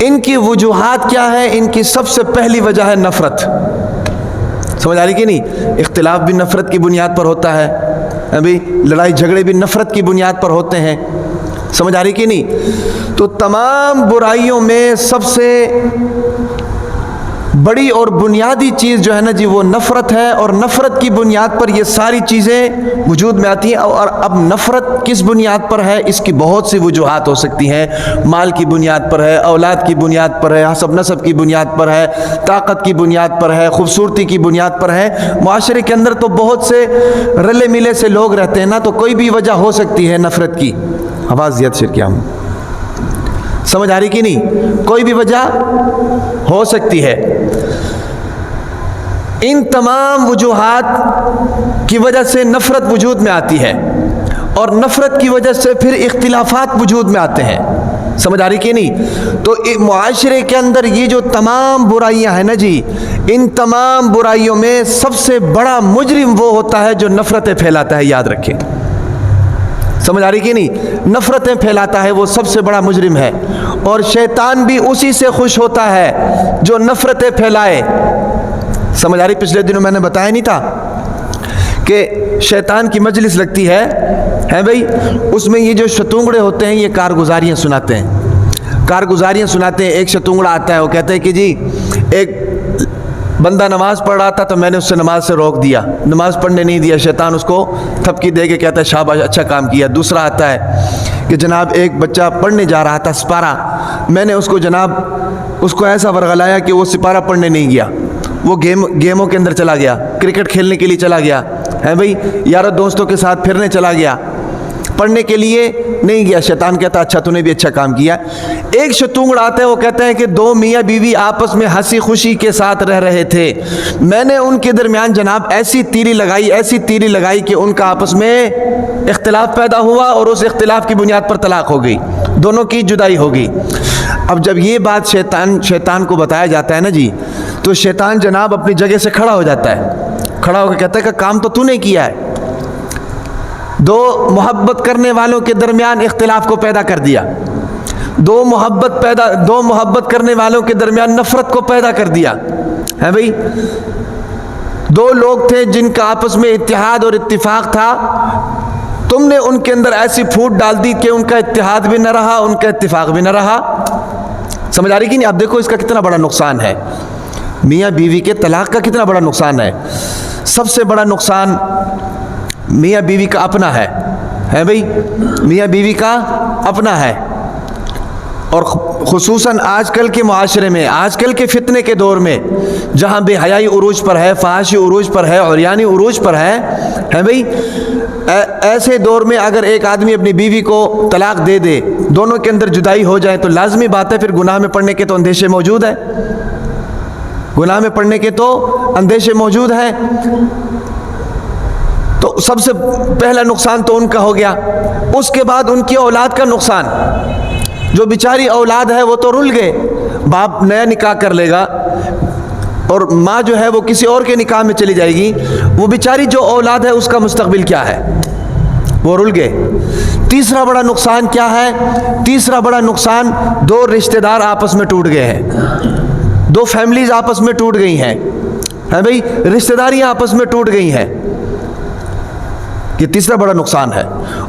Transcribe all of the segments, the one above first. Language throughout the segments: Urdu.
ان کی وجوہات کیا ہے؟ ان کی سب سے پہلی وجہ ہے نفرت. سمجھ آ رہی کہ نہیں؟ اختلاف بھی نفرت کی بنیاد پر ہوتا ہے, ابھی لڑائی جھگڑے بھی نفرت کی بنیاد پر ہوتے ہیں. سمجھ آ رہی کہ نہیں؟ تو تمام برائیوں میں سب سے بڑی اور بنیادی چیز جو ہے نا جی وہ نفرت ہے, اور نفرت کی بنیاد پر یہ ساری چیزیں وجود میں آتی ہیں. اور اب نفرت کس بنیاد پر ہے؟ اس کی بہت سی وجوہات ہو سکتی ہیں. مال کی بنیاد پر ہے, اولاد کی بنیاد پر ہے, حسب نسب کی بنیاد پر ہے, طاقت کی بنیاد پر ہے, خوبصورتی کی بنیاد پر ہے. معاشرے کے اندر تو بہت سے رلے ملے سے لوگ رہتے ہیں نا, تو کوئی بھی وجہ ہو سکتی ہے نفرت کی. آواز زیادہ شر کیا ہوں, سمجھ آ رہی کہ نہیں؟ کوئی بھی وجہ ہو سکتی ہے. ان تمام وجوہات کی وجہ سے نفرت وجود میں آتی ہے, اور نفرت کی وجہ سے پھر اختلافات وجود میں آتے ہیں. سمجھ آ رہی کہ نہیں؟ تو معاشرے کے اندر یہ جو تمام برائیاں ہیں نا جی, ان تمام برائیوں میں سب سے بڑا مجرم وہ ہوتا ہے جو نفرتیں پھیلاتا ہے. یاد رکھیں, سمجھ آ رہی کہ نہیں؟ نفرتیں پھیلاتا ہے وہ سب سے بڑا مجرم ہے, اور شیطان بھی اسی سے خوش ہوتا ہے جو نفرتیں پھیلائے. سمجھ آ رہی؟ پچھلے دنوں میں نے بتایا نہیں تھا کہ شیطان کی مجلس لگتی ہے بھائی, اس میں یہ جو شتونگڑے ہوتے ہیں یہ کارگزاریاں سناتے ہیں. کارگزاریاں سناتے ہیں. ایک شتونگڑا آتا ہے, وہ کہتا ہے کہ جی ایک بندہ نماز پڑھ رہا تھا تو میں نے اس سے نماز سے روک دیا, نماز پڑھنے نہیں دیا. شیطان اس کو تھپکی دے کے کہتا ہے شاباش, اچھا کام کیا. دوسرا آتا ہے کہ جناب ایک بچہ پڑھنے جا رہا تھا سپارہ, میں نے اس کو جناب اس کو ایسا ورغلایا کہ وہ سپارہ پڑھنے نہیں گیا, وہ گیموں کے اندر چلا گیا, کرکٹ کھیلنے کے لیے چلا گیا ہے بھائی, یاروں دوستوں کے ساتھ پھرنے چلا گیا, پڑھنے کے لیے نہیں گیا. شیطان کہتا اچھا تو نے بھی اچھا کام کیا. ایک شتونگڑ آتا ہے, وہ کہتا ہے کہ دو میاں بیوی آپس میں ہنسی خوشی کے ساتھ رہ رہے تھے, میں نے ان کے درمیان جناب ایسی تیری لگائی کہ ان کا آپس میں اختلاف پیدا ہوا, اور اس اختلاف کی بنیاد پر طلاق ہو گئی, دونوں کی جدائی ہو گئی. اب جب یہ بات شیطان کو بتایا جاتا ہے نا جی, تو شیطان جناب اپنی جگہ سے کھڑا ہو جاتا ہے, کھڑا ہو کے کہتا ہے کہ کام تو نے کیا ہے, دو محبت کرنے والوں کے درمیان اختلاف کو پیدا کر دیا, دو محبت کرنے والوں کے درمیان نفرت کو پیدا کر دیا ہے بھائی. دو لوگ تھے جن کا آپس میں اتحاد اور اتفاق تھا, تم نے ان کے اندر ایسی پھوٹ ڈال دی کہ ان کا اتحاد بھی نہ رہا, ان کا اتفاق بھی نہ رہا. سمجھ آ رہی کہ نہیں؟ اب دیکھو اس کا کتنا بڑا نقصان ہے, میاں بیوی کے طلاق کا کتنا بڑا نقصان ہے. سب سے بڑا نقصان میاں بیوی کا اپنا ہے بھائی, میاں بیوی کا اپنا ہے. اور خصوصاً آج کل کے معاشرے میں, آج کل کے فتنے کے دور میں, جہاں بے حیائی عروج پر ہے, فحاشی عروج پر ہے, عریانی عروج پر ہے بھائی, ایسے دور میں اگر ایک آدمی اپنی بیوی کو طلاق دے دے, دونوں کے اندر جدائی ہو جائے, تو لازمی بات ہے پھر گناہ میں پڑنے کے تو اندیشے موجود ہیں, گناہ میں پڑنے کے تو اندیشے موجود ہیں. تو سب سے پہلا نقصان تو ان کا ہو گیا. اس کے بعد ان کی اولاد کا نقصان, جو بیچاری اولاد ہے وہ تو رل گئے, باپ نیا نکاح کر لے گا اور ماں جو ہے وہ کسی اور کے نکاح میں چلی جائے گی, وہ بیچاری جو اولاد ہے اس کا مستقبل کیا ہے, وہ رل گئے. تیسرا بڑا نقصان کیا ہے؟ تیسرا بڑا نقصان دو رشتہ دار آپس میں ٹوٹ گئے ہیں, دو فیملیز آپس میں ٹوٹ گئی ہیں بھائی, رشتہ داریاں آپس میں ٹوٹ گئی ہیں. یہ تیسرا بڑا نقصان ہے.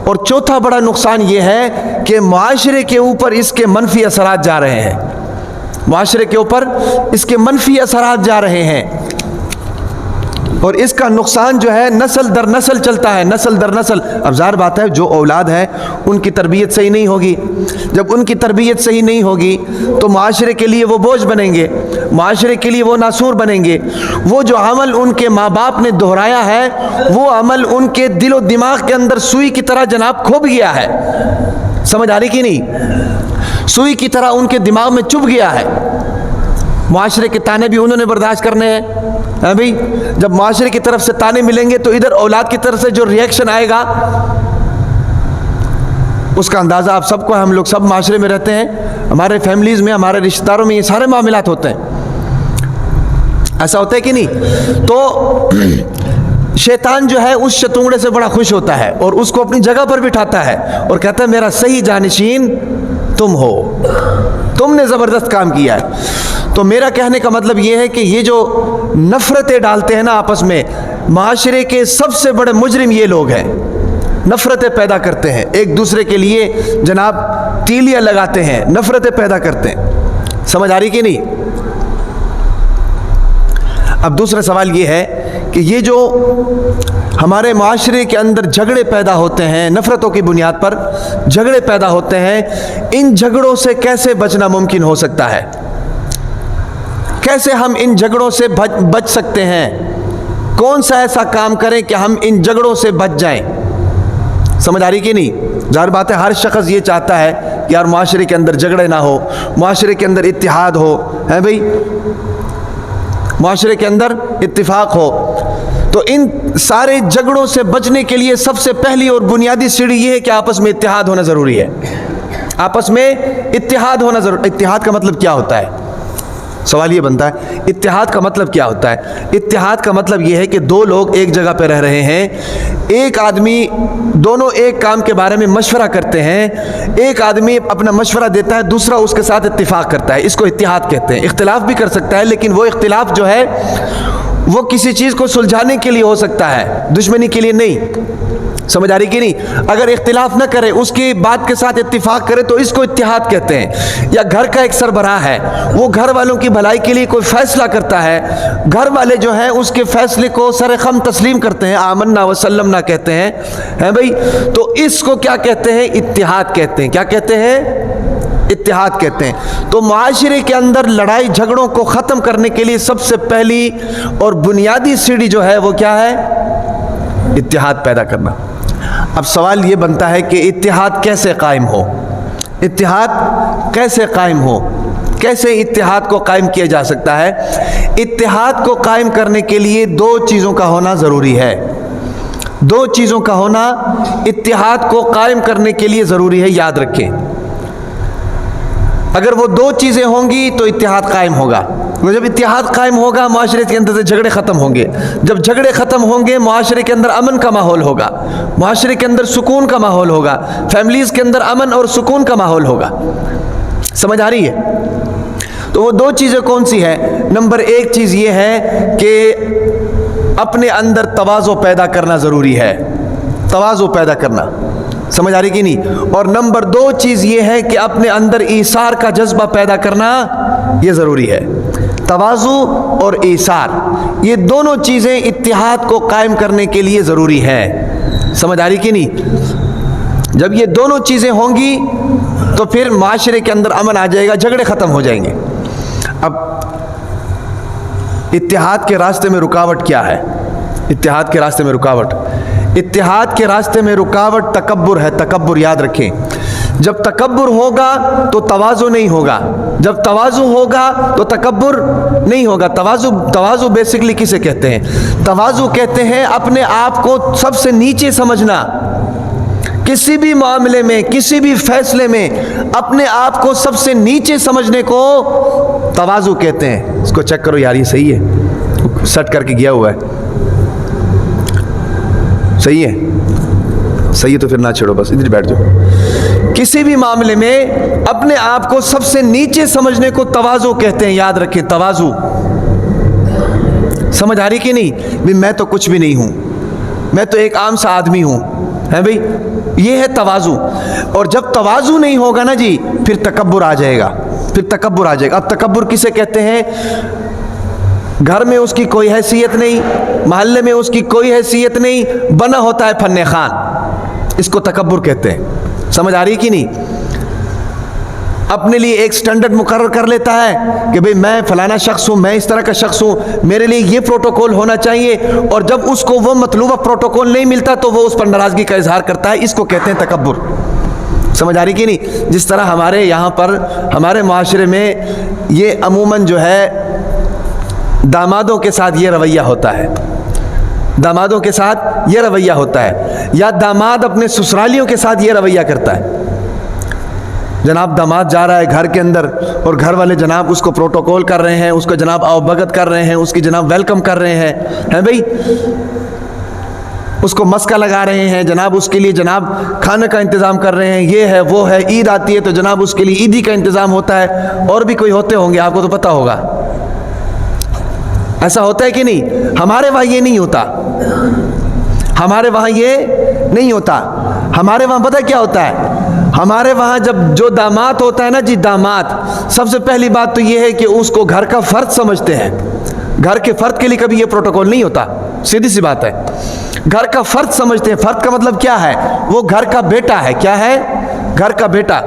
اور چوتھا بڑا نقصان یہ ہے کہ معاشرے کے اوپر اس کے منفی اثرات جا رہے ہیں, معاشرے کے اوپر اس کے منفی اثرات جا رہے ہیں, اور اس کا نقصان جو ہے نسل در نسل چلتا ہے, نسل در نسل. اب ظاہر بات ہے جو اولاد ہے ان کی تربیت صحیح نہیں ہوگی, جب ان کی تربیت صحیح نہیں ہوگی تو معاشرے کے لیے وہ بوجھ بنیں گے, معاشرے کے لیے وہ ناسور بنیں گے. وہ جو عمل ان کے ماں باپ نے دہرایا ہے وہ عمل ان کے دل و دماغ کے اندر سوئی کی طرح جناب کھوب گیا ہے. سمجھ آ رہی کہ نہیں؟ سوئی کی طرح ان کے دماغ میں چبھ گیا ہے. معاشرے کے تانے بھی انہوں نے برداشت کرنے ہیں بھائی. جب معاشرے کی طرف سے تانے ملیں گے تو ادھر اولاد کی طرف سے جو ریئیکشن آئے گا اس کا اندازہ آپ سب کو ہے. ہم لوگ سب معاشرے میں رہتے ہیں, ہمارے فیملیز میں, ہمارے رشتہ داروں میں یہ سارے معاملات ہوتے ہیں, ایسا ہوتا ہے کہ نہیں؟ تو شیطان جو ہے اس شتونگڑے سے بڑا خوش ہوتا ہے اور اس کو اپنی جگہ پر بٹھاتا ہے اور کہتا ہے میرا صحیح جانشین تم ہو، تم نے زبردست کام کیا ہے۔ تو میرا کہنے کا مطلب یہ ہے کہ یہ جو نفرتیں ڈالتے ہیں نا آپس میں، معاشرے کے سب سے بڑے مجرم یہ لوگ ہیں، نفرتیں پیدا کرتے ہیں، ایک دوسرے کے لیے جناب تیلیاں لگاتے ہیں، نفرتیں پیدا کرتے ہیں۔ سمجھ آ رہی کہ نہیں؟ اب دوسرا سوال یہ ہے کہ یہ جو ہمارے معاشرے کے اندر جھگڑے پیدا ہوتے ہیں، نفرتوں کی بنیاد پر جھگڑے پیدا ہوتے ہیں، ان جھگڑوں سے کیسے بچنا ممکن ہو سکتا ہے؟ کیسے ہم ان جھگڑوں سے بچ سکتے ہیں؟ کون سا ایسا کام کریں کہ ہم ان جھگڑوں سے بچ جائیں؟ سمجھ آ رہی کہ نہیں؟ ظاہر بات ہے ہر شخص یہ چاہتا ہے کہ یار معاشرے کے اندر جھگڑے نہ ہو، معاشرے کے اندر اتحاد ہو، ہے بھائی، معاشرے کے اندر اتفاق ہو۔ تو ان سارے جھگڑوں سے بچنے کے لیے سب سے پہلی اور بنیادی سیڑھی یہ ہے کہ آپس میں اتحاد ہونا ضروری ہے۔ آپس میں اتحاد ہونا ضروری۔ اتحاد کا مطلب کیا ہوتا ہے؟ سوال یہ بنتا ہے اتحاد کا مطلب کیا ہوتا ہے؟ اتحاد کا مطلب یہ ہے کہ دو لوگ ایک جگہ پہ رہ رہے ہیں، ایک آدمی، دونوں ایک کام کے بارے میں مشورہ کرتے ہیں، ایک آدمی اپنا مشورہ دیتا ہے، دوسرا اس کے ساتھ اتفاق کرتا ہے، اس کو اتحاد کہتے ہیں۔ اختلاف بھی کر سکتا ہے لیکن وہ اختلاف جو ہے وہ کسی چیز کو سلجھانے کے لیے ہو سکتا ہے، دشمنی کے لیے نہیں۔ سمجھ آ رہی کہ نہیں؟ اگر اختلاف نہ کرے، اس کی بات کے ساتھ اتفاق کرے تو اس کو اتحاد کہتے ہیں۔ یا گھر کا ایک سربراہ ہے، وہ گھر والوں کی بھلائی کے لیے کوئی فیصلہ کرتا ہے، گھر والے جو ہیں اس کے فیصلے کو سر خم تسلیم کرتے ہیں، آمنا وسلمنا کہتے ہیں، ہیں بھائی، تو اس کو کیا کہتے ہیں؟ اتحاد کہتے ہیں۔ کیا کہتے ہیں؟ اتحاد کہتے ہیں۔ تو معاشرے کے اندر لڑائی جھگڑوں کو ختم کرنے کے لیے سب سے پہلی اور بنیادی سیڑھی جو ہے وہ کیا ہے؟ اتحاد پیدا کرنا۔ اب سوال یہ بنتا ہے کہ اتحاد کیسے قائم ہو؟ اتحاد کیسے قائم ہو؟ کیسے اتحاد کو قائم کیا جا سکتا ہے؟ اتحاد کو قائم کرنے کے لیے دو چیزوں کا ہونا ضروری ہے۔ دو چیزوں کا ہونا اتحاد کو قائم کرنے کے لیے ضروری ہے، یاد رکھیں۔ اگر وہ دو چیزیں ہوں گی تو اتحاد قائم ہوگا۔ جب اتحاد قائم ہوگا معاشرے کے اندر سے جھگڑے ختم ہوں گے، جب جھگڑے ختم ہوں گے معاشرے کے اندر امن کا ماحول ہوگا، معاشرے کے اندر سکون کا ماحول ہوگا، فیملیز کے اندر امن اور سکون کا ماحول ہوگا۔ سمجھ آ رہی ہے؟ تو وہ دو چیزیں کون سی ہیں؟ نمبر ایک چیز یہ ہے کہ اپنے اندر تواضع پیدا کرنا ضروری ہے، تواضع پیدا کرنا۔ سمجھ آ رہی کہ نہیں؟ اور نمبر دو چیز یہ ہے کہ اپنے اندر ایثار کا جذبہ پیدا کرنا یہ ضروری ہے۔ تواضع اور ایثار، یہ دونوں چیزیں اتحاد کو قائم کرنے کے لیے ضروری ہے۔ سمجھ آ رہی کہ نہیں؟ جب یہ دونوں چیزیں ہوں گی تو پھر معاشرے کے اندر امن آ جائے گا، جھگڑے ختم ہو جائیں گے۔ اب اتحاد کے راستے میں رکاوٹ کیا ہے؟ اتحاد کے راستے میں رکاوٹ، اتحاد کے راستے میں رکاوٹ تکبر ہے۔ تکبر یاد رکھیں، جب تکبر ہوگا تو تواضع نہیں ہوگا، جب تواضع ہوگا تو تکبر نہیں ہوگا۔ تواضع بیسکلی کسے کہتے ہیں؟ تواضع کہتے ہیں اپنے آپ کو سب سے نیچے سمجھنا، کسی بھی معاملے میں، کسی بھی فیصلے میں اپنے آپ کو سب سے نیچے سمجھنے کو تواضع کہتے ہیں۔ اس کو چیک کرو یار، یہ صحیح ہے؟ سیٹ کر کے گیا ہوا ہے، صحیح ہے؟ صحیح ہے تو پھر نہ چھوڑو، بس ادھر بیٹھ جاؤ۔ کسی بھی معاملے میں اپنے آپ کو سب سے نیچے سمجھنے کو تواضع کہتے ہیں، یاد رکھیں، تواضع۔ سمجھ آ رہی کہ نہیں؟ بھی میں تو کچھ بھی نہیں ہوں، میں تو ایک عام سا آدمی ہوں، ہے بھائی، یہ ہے تواضع۔ اور جب تواضع نہیں ہوگا نا جی، پھر تکبر آ جائے گا، پھر تکبر آ جائے گا۔ اب تکبر کسے کہتے ہیں؟ گھر میں اس کی کوئی حیثیت نہیں، محلے میں اس کی کوئی حیثیت نہیں، بنا ہوتا ہے فن خان، اس کو تکبر کہتے ہیں۔ سمجھ آ رہی کہ نہیں؟ اپنے لیے ایک سٹینڈرڈ مقرر کر لیتا ہے کہ بھئی میں فلانا شخص ہوں، میں اس طرح کا شخص ہوں، میرے لیے یہ پروٹوکول ہونا چاہیے، اور جب اس کو وہ مطلوبہ پروٹوکول نہیں ملتا تو وہ اس پر ناراضگی کا اظہار کرتا ہے، اس کو کہتے ہیں تکبر۔ سمجھ آ رہی کہ نہیں؟ جس طرح ہمارے یہاں پر، ہمارے معاشرے میں یہ عموماً جو ہے دامادوں کے ساتھ یہ رویہ ہوتا ہے، دامادوں کے ساتھ یہ رویہ ہوتا ہے، یا داماد اپنے سسرالیوں کے ساتھ یہ رویہ کرتا ہے۔ جناب داماد جا رہا ہے گھر کے اندر اور گھر والے جناب اس کو پروٹوکول کر رہے ہیں، اس کو جناب آؤ بھگت کر رہے ہیں، اس کی جناب ویلکم کر رہے ہیں بھئی، اس کو مسکا لگا رہے ہیں جناب، اس کے لیے جناب کھانے کا انتظام کر رہے ہیں، یہ ہے وہ ہے، عید آتی ہے تو جناب اس کے لیے عیدی کا انتظام ہوتا ہے، اور بھی کوئی ہوتے ہوں گے، آپ کو تو پتہ ہوگا، ایسا ہوتا ہے کہ نہیں؟ ہمارے وہاں یہ نہیں ہوتا، ہمارے وہاں یہ نہیں ہوتا، ہمارے وہاں پتہ کیا ہوتا ہے؟ ہمارے وہاں جب جو داماد ہوتا ہے نا جی، داماد، سب سے پہلی بات تو یہ ہے کہ اس کو گھر کا فرد سمجھتے ہیں، گھر کے فرد کے لیے کبھی یہ پروٹوکول نہیں ہوتا، سیدھی سی بات ہے، گھر کا فرد سمجھتے ہیں۔ فرد کا مطلب کیا ہے؟ وہ گھر کا بیٹا ہے، کیا ہے؟ گھر کا بیٹا۔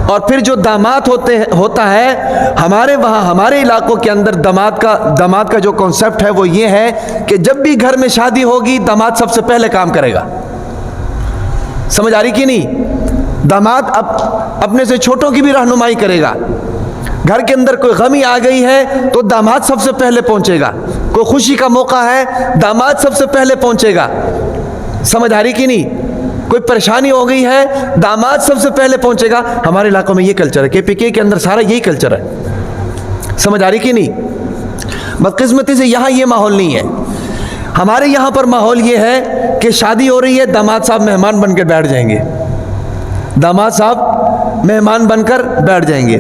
اور پھر جو داماد ہوتا ہے ہمارے وہاں، ہمارے علاقوں کے اندر داماد کا جو کنسپٹ ہے وہ یہ ہے کہ جب بھی گھر میں شادی ہوگی داماد سب سے پہلے کام کرے گا۔ سمجھ آ رہی کہ نہیں؟ داماد اپنے سے چھوٹوں کی بھی رہنمائی کرے گا، گھر کے اندر کوئی غمی آ گئی ہے تو داماد سب سے پہلے پہنچے گا، کوئی خوشی کا موقع ہے داماد سب سے پہلے پہنچے گا۔ سمجھ آ رہی کہ نہیں؟ کوئی پریشانی ہو گئی ہے داماد سب سے پہلے پہنچے گا۔ ہمارے علاقوں میں یہ کلچر ہے، KPK کے اندر سارا یہی کلچر ہے۔ سمجھ آ رہی کہ نہیں؟ بدقسمتی سے یہاں یہ ماحول نہیں ہے۔ ہمارے یہاں پر ماحول یہ ہے کہ شادی ہو رہی ہے، داماد صاحب مہمان بن کے بیٹھ جائیں گے، داماد صاحب مہمان بن کر بیٹھ جائیں گے،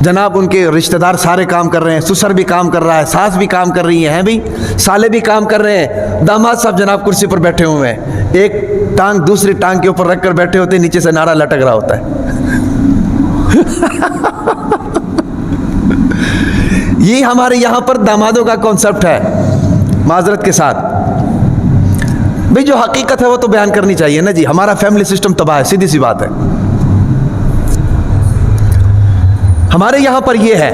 جناب ان کے رشتہ دار سارے کام کر رہے ہیں، سسر بھی کام کر رہا ہے، ساس بھی کام کر رہی ہیں بھی، سالے بھی کام کر رہے ہیں، داماد صاحب جناب کرسی پر بیٹھے ہوئے ہیں، ایک ٹانگ دوسری ٹانگ کے اوپر رکھ کر بیٹھے ہوتے ہیں، نیچے سے نعرہ لٹک رہا ہوتا ہے۔ یہ ہمارے یہاں پر دامادوں کا کانسیپٹ ہے، معذرت کے ساتھ بھئی جو حقیقت ہے وہ تو بیان کرنی چاہیے نا جی، ہمارا فیملی سسٹم تباہ ہے، سیدھی سی بات ہے۔ ہمارے یہاں پر یہ ہے،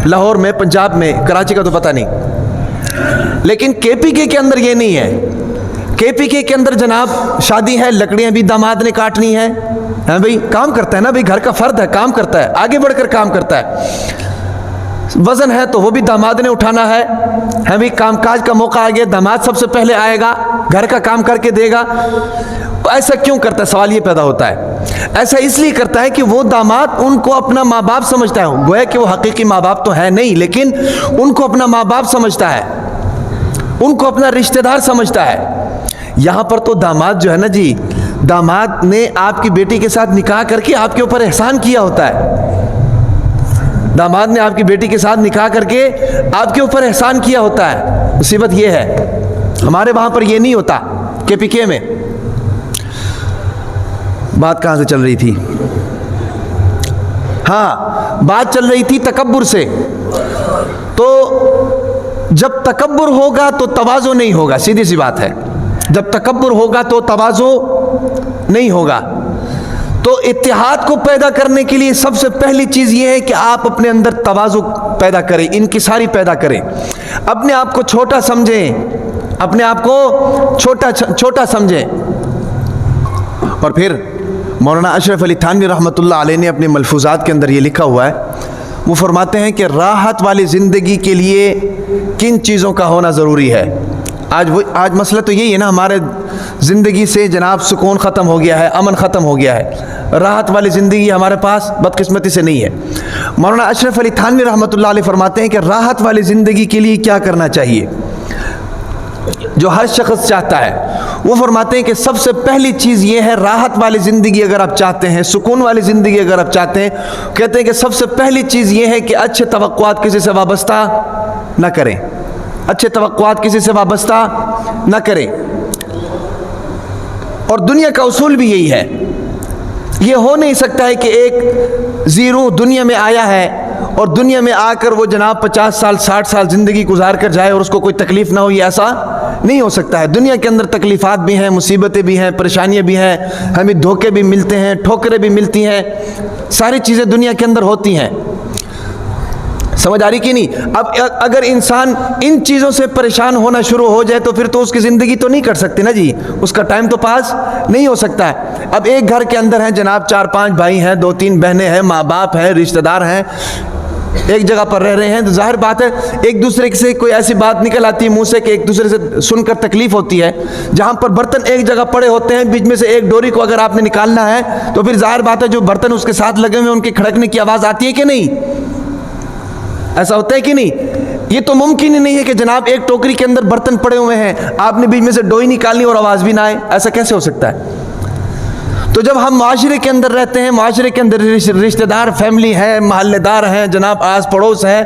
لاہور میں، پنجاب میں، کراچی کا تو پتہ نہیں، لیکن KPK کے اندر یہ نہیں ہے۔ KPK کے اندر جناب شادی ہے، لکڑیاں بھی داماد نے کاٹنی ہے، ہاں بھئی کام کرتا ہے نا بھئی، گھر کا فرد ہے، کام کرتا ہے، آگے بڑھ کر کام کرتا ہے، وزن ہے تو وہ بھی داماد نے اٹھانا ہے، ہاں بھئی کام کاج کا موقع آ گیا داماد سب سے پہلے آئے گا، گھر کا کام کر کے دے گا۔ ایسا کیوں کرتا ہے؟ سوال یہ پیدا ہوتا ہے، ایسا اس لیے کرتا ہے کہ وہ داماد ان کو اپنا ماں باپ سمجھتا ہے، گویا کہ وہ حقیقی ماں باپ تو ہے نہیں، لیکن ان کو اپنا ماں باپ سمجھتا ہے، ان کو اپنا رشتہ دار سمجھتا ہے۔ یہاں پر تو داماد جو ہے نا جی، داماد نے آپ کی بیٹی کے ساتھ نکاح کر کے آپ کے اوپر احسان کیا ہوتا ہے، داماد نے آپ کی بیٹی کے ساتھ نکاح کر کے آپ کے اوپر احسان کیا ہوتا ہے۔ مصیبت یہ ہے ہمارے وہاں پر یہ نہیں ہوتا، KPK میں۔ بات کہاں سے چل رہی تھی؟ ہاں، بات چل رہی تھی تکبر سے۔ تو جب تکبر ہوگا تو تواضع نہیں ہوگا، سیدھی سی بات ہے، جب تکبر ہوگا تو تواضع نہیں ہوگا۔ تو اتحاد کو پیدا کرنے کے لیے سب سے پہلی چیز یہ ہے کہ آپ اپنے اندر تواضع پیدا کریں، انکساری پیدا کریں، اپنے آپ کو چھوٹا سمجھیں، اپنے آپ کو چھوٹا سمجھیں۔ اور پھر مولانا اشرف علی تھانوی رحمۃ اللہ علیہ نے اپنے ملفوظات کے اندر یہ لکھا ہوا ہے، وہ فرماتے ہیں کہ راحت والی زندگی کے لیے کن چیزوں کا ہونا ضروری ہے۔ آج مسئلہ تو یہی ہے نا، ہمارے زندگی سے جناب سکون ختم ہو گیا ہے، امن ختم ہو گیا ہے، راحت والی زندگی ہمارے پاس بدقسمتی سے نہیں ہے۔ مولانا اشرف علی تھانوی رحمۃ اللہ علیہ فرماتے ہیں کہ راحت والی زندگی کے لیے کیا کرنا چاہیے، جو ہر شخص چاہتا ہے۔ وہ فرماتے ہیں کہ سب سے پہلی چیز یہ ہے، راحت والی زندگی اگر آپ چاہتے ہیں، سکون والی زندگی اگر آپ چاہتے ہیں، کہتے ہیں کہ سب سے پہلی چیز یہ ہے کہ اچھے توقعات کسی سے وابستہ نہ کریں، اچھے توقعات کسی سے وابستہ نہ کریں۔ اور دنیا کا اصول بھی یہی ہے، یہ ہو نہیں سکتا ہے کہ ایک زیرو دنیا میں آیا ہے اور دنیا میں آ کر وہ جناب 50 سال 60 سال زندگی گزار کر جائے اور اس کو کوئی تکلیف نہ ہو، یہ ایسا نہیں ہو سکتا ہے۔ دنیا کے اندر تکلیفات بھی ہیں، مصیبتیں بھی ہیں، پریشانیاں بھی ہیں، ہمیں دھوکے بھی ملتے ہیں، ٹھوکریں بھی ملتی ہیں، ساری چیزیں دنیا کے اندر ہوتی ہیں۔ سمجھ آ رہی کہ نہیں؟ اب اگر انسان ان چیزوں سے پریشان ہونا شروع ہو جائے تو پھر تو اس کی زندگی تو نہیں کٹ سکتے نا جی، اس کا ٹائم تو پاس نہیں ہو سکتا ہے۔ اب ایک گھر کے اندر ہیں جناب 4-5 بھائی ہیں، 2-3 بہنیں ہیں، ماں باپ ہیں، رشتہ دار ہیں، ایک جگہ پر رہ رہے ہیں، تو ظاہر بات ہے ایک دوسرے سے کوئی ایسی بات نکل آتی ہے منہ سے کہ ایک دوسرے سے سن کر تکلیف ہوتی ہے۔ جہاں پر برتن ایک جگہ پڑے ہوتے ہیں، بیچ میں سے ایک ڈوری کو اگر آپ نے نکالنا ہے تو پھر ظاہر بات ہے جو برتن اس کے ساتھ لگے ہوئے ان کے کھڑکنے کی آواز آتی ہے کہ نہیں؟ ایسا ہوتا ہے کہ نہیں؟ یہ تو ممکن ہی نہیں ہے کہ جناب ایک ٹوکری کے اندر برتن پڑے ہوئے ہیں، آپ نے بیچ میں سے ڈوئی نکالنی اور آواز بھی نہ آئے، ایسا کیسے ہو سکتا ہے؟ تو جب ہم معاشرے کے اندر رہتے ہیں، معاشرے کے اندر رشتہ دار، فیملی ہے، محلے دار ہیں، جناب آس پڑوس ہیں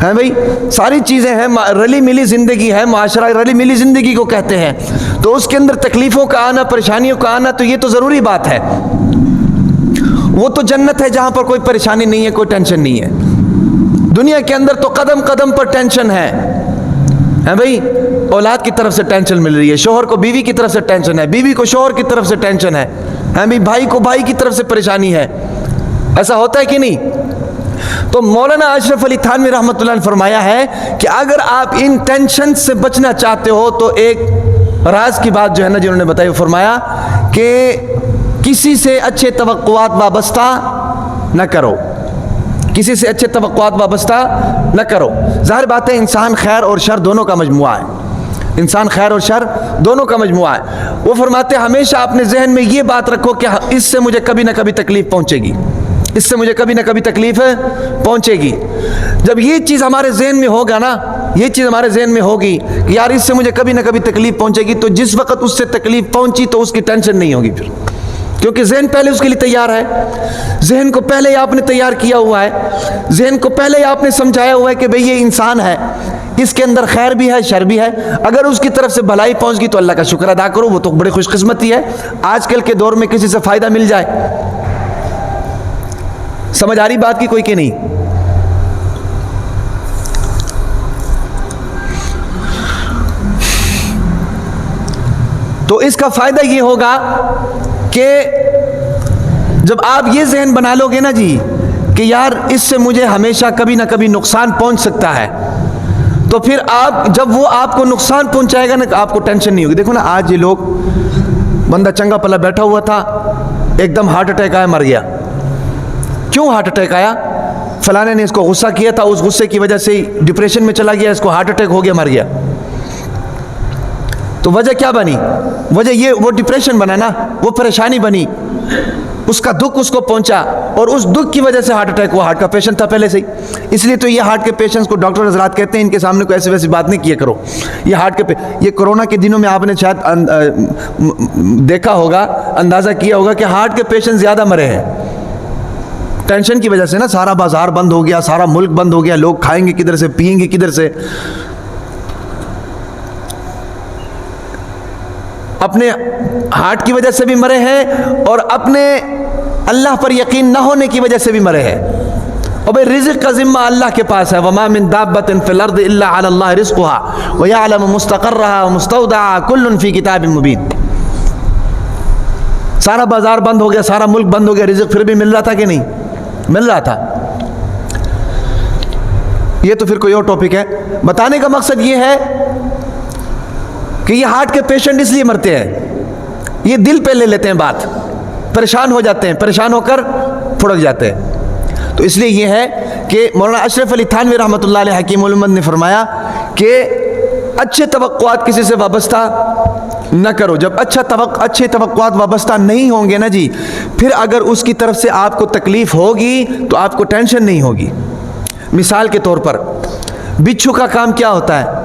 بھائی، ساری چیزیں ہیں، رلی ملی زندگی ہے، معاشرہ رلی ملی زندگی کو کہتے ہیں، تو اس کے اندر تکلیفوں کا آنا، پریشانیوں کا آنا، تو یہ تو ضروری بات ہے۔ وہ تو جنت ہے جہاں پر کوئی پریشانی نہیں ہے، کوئی ٹینشن نہیں ہے۔ دنیا کے اندر تو قدم قدم پر ٹینشن ہے بھائی، اولاد کی طرف سے ٹینشن مل رہی ہے، شوہر کو بیوی کی طرف سے ٹینشن ہے، بیوی کو شوہر کی طرف سے ٹینشن ہے بھائی کو بھائی کی طرف سے پریشانی ہے، ایسا ہوتا ہے کہ نہیں؟ تو مولانا اشرف علی تھانوی رحمۃ اللہ نے فرمایا ہے کہ اگر آپ ان ٹینشن سے بچنا چاہتے ہو تو ایک راز کی بات جو ہے نا جنہوں نے بتائی، وہ فرمایا کہ کسی سے اچھے توقعات وابستہ نہ کرو، کسی سے اچھے توقعات وابستہ نہ کرو۔ ظاہر بات ہے انسان خیر اور شر دونوں کا مجموعہ ہے، انسان خیر اور شر دونوں کا مجموعہ ہے۔ وہ فرماتے ہیں ہمیشہ اپنے ذہن میں یہ بات رکھو کہ اس سے مجھے کبھی نہ کبھی تکلیف پہنچے گی، اس سے مجھے کبھی نہ کبھی تکلیف پہنچے گی۔ جب یہ چیز ہمارے ذہن میں ہوگا نا، یہ چیز ہمارے ذہن میں ہوگی کہ یار اس سے مجھے کبھی نہ کبھی تکلیف پہنچے گی، تو جس وقت اس سے تکلیف پہنچی تو اس کی ٹینشن نہیں ہوگی پھر، کیونکہ ذہن پہلے اس کے لیے تیار ہے، ذہن کو پہلے ہی آپ نے تیار کیا ہوا ہے، ذہن کو پہلے ہی آپ نے سمجھایا ہوا ہے کہ بھئی یہ انسان ہے، اس کے اندر خیر بھی ہے شر بھی ہے، اگر اس کی طرف سے بھلائی پہنچ گئی تو اللہ کا شکر ادا کرو، وہ تو بڑی خوش قسمتی ہے۔ آج کل کے دور میں کسی سے فائدہ مل جائے، سمجھ آ رہی بات کی کوئی کہ نہیں؟ تو اس کا فائدہ یہ ہوگا کہ جب آپ یہ ذہن بنا لو گے نا جی کہ یار اس سے مجھے ہمیشہ کبھی نہ کبھی نقصان پہنچ سکتا ہے، تو پھر آپ جب وہ آپ کو نقصان پہنچائے گا نا آپ کو ٹینشن نہیں ہوگی۔ دیکھو نا آج یہ لوگ، بندہ چنگا پلا بیٹھا ہوا تھا، ایک دم ہارٹ اٹیک آیا، مر گیا۔ کیوں ہارٹ اٹیک آیا؟ فلانے نے اس کو غصہ کیا تھا، اس غصے کی وجہ سے ڈپریشن میں چلا گیا، اس کو ہارٹ اٹیک ہو گیا، مر گیا۔ تو وجہ کیا بنی؟ وجہ یہ وہ ڈپریشن بنا نا، وہ پریشانی بنی، اس کا دکھ اس کو پہنچا، اور اس دکھ کی وجہ سے ہارٹ اٹیک ہوا۔ ہارٹ کا پیشنٹ تھا پہلے سے ہی، اس لیے تو یہ ہارٹ کے پیشنٹس کو ڈاکٹر حضرات کہتے ہیں ان کے سامنے کوئی ایسی ویسی بات نہیں کیا کرو۔ یہ ہارٹ کے یہ کورونا کے دنوں میں آپ نے شاید دیکھا ہوگا، اندازہ کیا ہوگا کہ ہارٹ کے پیشنٹ زیادہ مرے ہیں ٹینشن کی وجہ سے نا، سارا بازار بند ہو گیا، سارا ملک بند ہو گیا، لوگ کھائیں گے کدھر سے، پئیں گے کدھر سے، اپنے ہارٹ کی وجہ سے بھی مرے ہیں اور اپنے اللہ پر یقین نہ ہونے کی وجہ سے بھی مرے ہیں۔ اور بھئی رزق کا ذمہ اللہ کے پاس ہے، وَمَا مِن دَابَّةٍ فِي الْأَرْضِ إِلَّا عَلَى اللَّهِ رِزْقُهَا وَيَعْلَمُ مُسْتَقَرَّهَا وَمُسْتَوْدَعَهَا كُلٌّ فِي كِتَابٍ مُبِينٍ۔ سارا بازار بند ہو گیا، سارا ملک بند ہو گیا، رزق پھر بھی مل رہا تھا کہ نہیں مل رہا تھا؟ یہ تو پھر کوئی اور ٹاپک ہے۔ بتانے کا مقصد یہ ہے کہ یہ ہارٹ کے پیشنٹ اس لیے مرتے ہیں، یہ دل پہ لے لیتے ہیں بات، پریشان ہو جاتے ہیں، پریشان ہو کر پھڑک جاتے ہیں۔ تو اس لیے یہ ہے کہ مولانا اشرف علی تھانوی رحمۃ اللہ علیہ حکیم الامت نے فرمایا کہ اچھے توقعات کسی سے وابستہ نہ کرو۔ جب اچھے توقعات وابستہ نہیں ہوں گے نا جی، پھر اگر اس کی طرف سے آپ کو تکلیف ہوگی تو آپ کو ٹینشن نہیں ہوگی۔ مثال کے طور پر بچھو کا کام کیا ہوتا ہے؟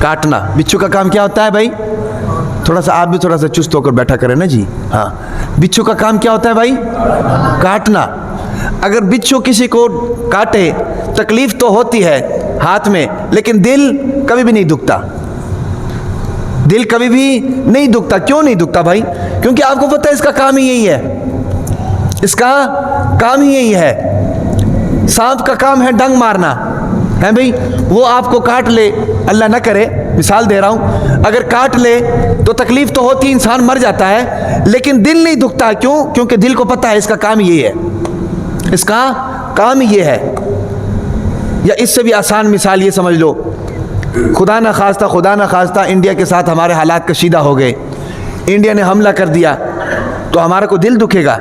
کاٹنا۔ بچھو کا کام کیا ہوتا ہے بھائی؟ تھوڑا سا آپ بھی تھوڑا سا چست ہو کر بیٹھا کریں نا جی، ہاں، بچھو کا کام کیا ہوتا ہے بھائی؟ کاٹنا۔ اگر بچھو کسی کو کاٹے تکلیف تو ہوتی ہے ہاتھ میں، لیکن دل کبھی بھی نہیں دکھتا، دل کبھی بھی نہیں دکھتا۔ کیوں نہیں دکھتا بھائی؟ کیونکہ آپ کو پتہ ہے اس کا کام ہی یہی ہے، اس کا کام ہی یہی ہے۔ سانپ کا کام ہے ڈنگ مارنا ہے بھئی، وہ آپ کو کاٹ لے، اللہ نہ کرے، مثال دے رہا ہوں، اگر کاٹ لے تو تکلیف تو ہوتی، انسان مر جاتا ہے، لیکن دل نہیں دکھتا۔ کیوں؟ کیونکہ دل کو پتہ ہے اس کا کام یہ ہے، اس کا کام یہ ہے۔ یا اس سے بھی آسان مثال یہ سمجھ لو، خدا نہ خواستہ انڈیا کے ساتھ ہمارے حالات کشیدہ ہو گئے، انڈیا نے حملہ کر دیا، تو ہمارا کو دل دکھے گا؟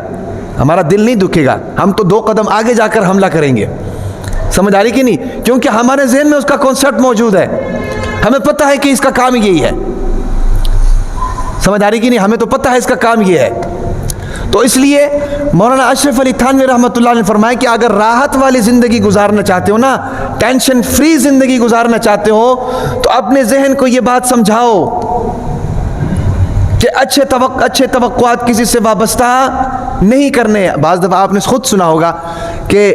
ہمارا دل نہیں دکھے گا، ہم تو 2 قدم آگے جا کر حملہ کریں گے۔ سمجھ آ رہی کہ نہیں؟ کیونکہ ہمارے ذہن میں اس کا کانسیپٹ موجود ہے، ہمیں پتہ ہے کہ اس کا کام یہی ہے۔ سمجھ آ رہی کہ نہیں؟ ہمیں تو پتہ ہے اس کا کام یہ ہے۔ تو اس لیے مولانا اشرف علی تھانوی رحمۃ اللہ علیہ نے فرمایا کہ اگر راحت والی زندگی گزارنا چاہتے ہو نا، ٹینشن فری زندگی گزارنا چاہتے ہو، تو اپنے ذہن کو یہ بات سمجھاؤ کہ اچھے توقعات کسی سے وابستہ نہیں کرنے۔ بعض دفعہ آپ نے خود سنا ہوگا کہ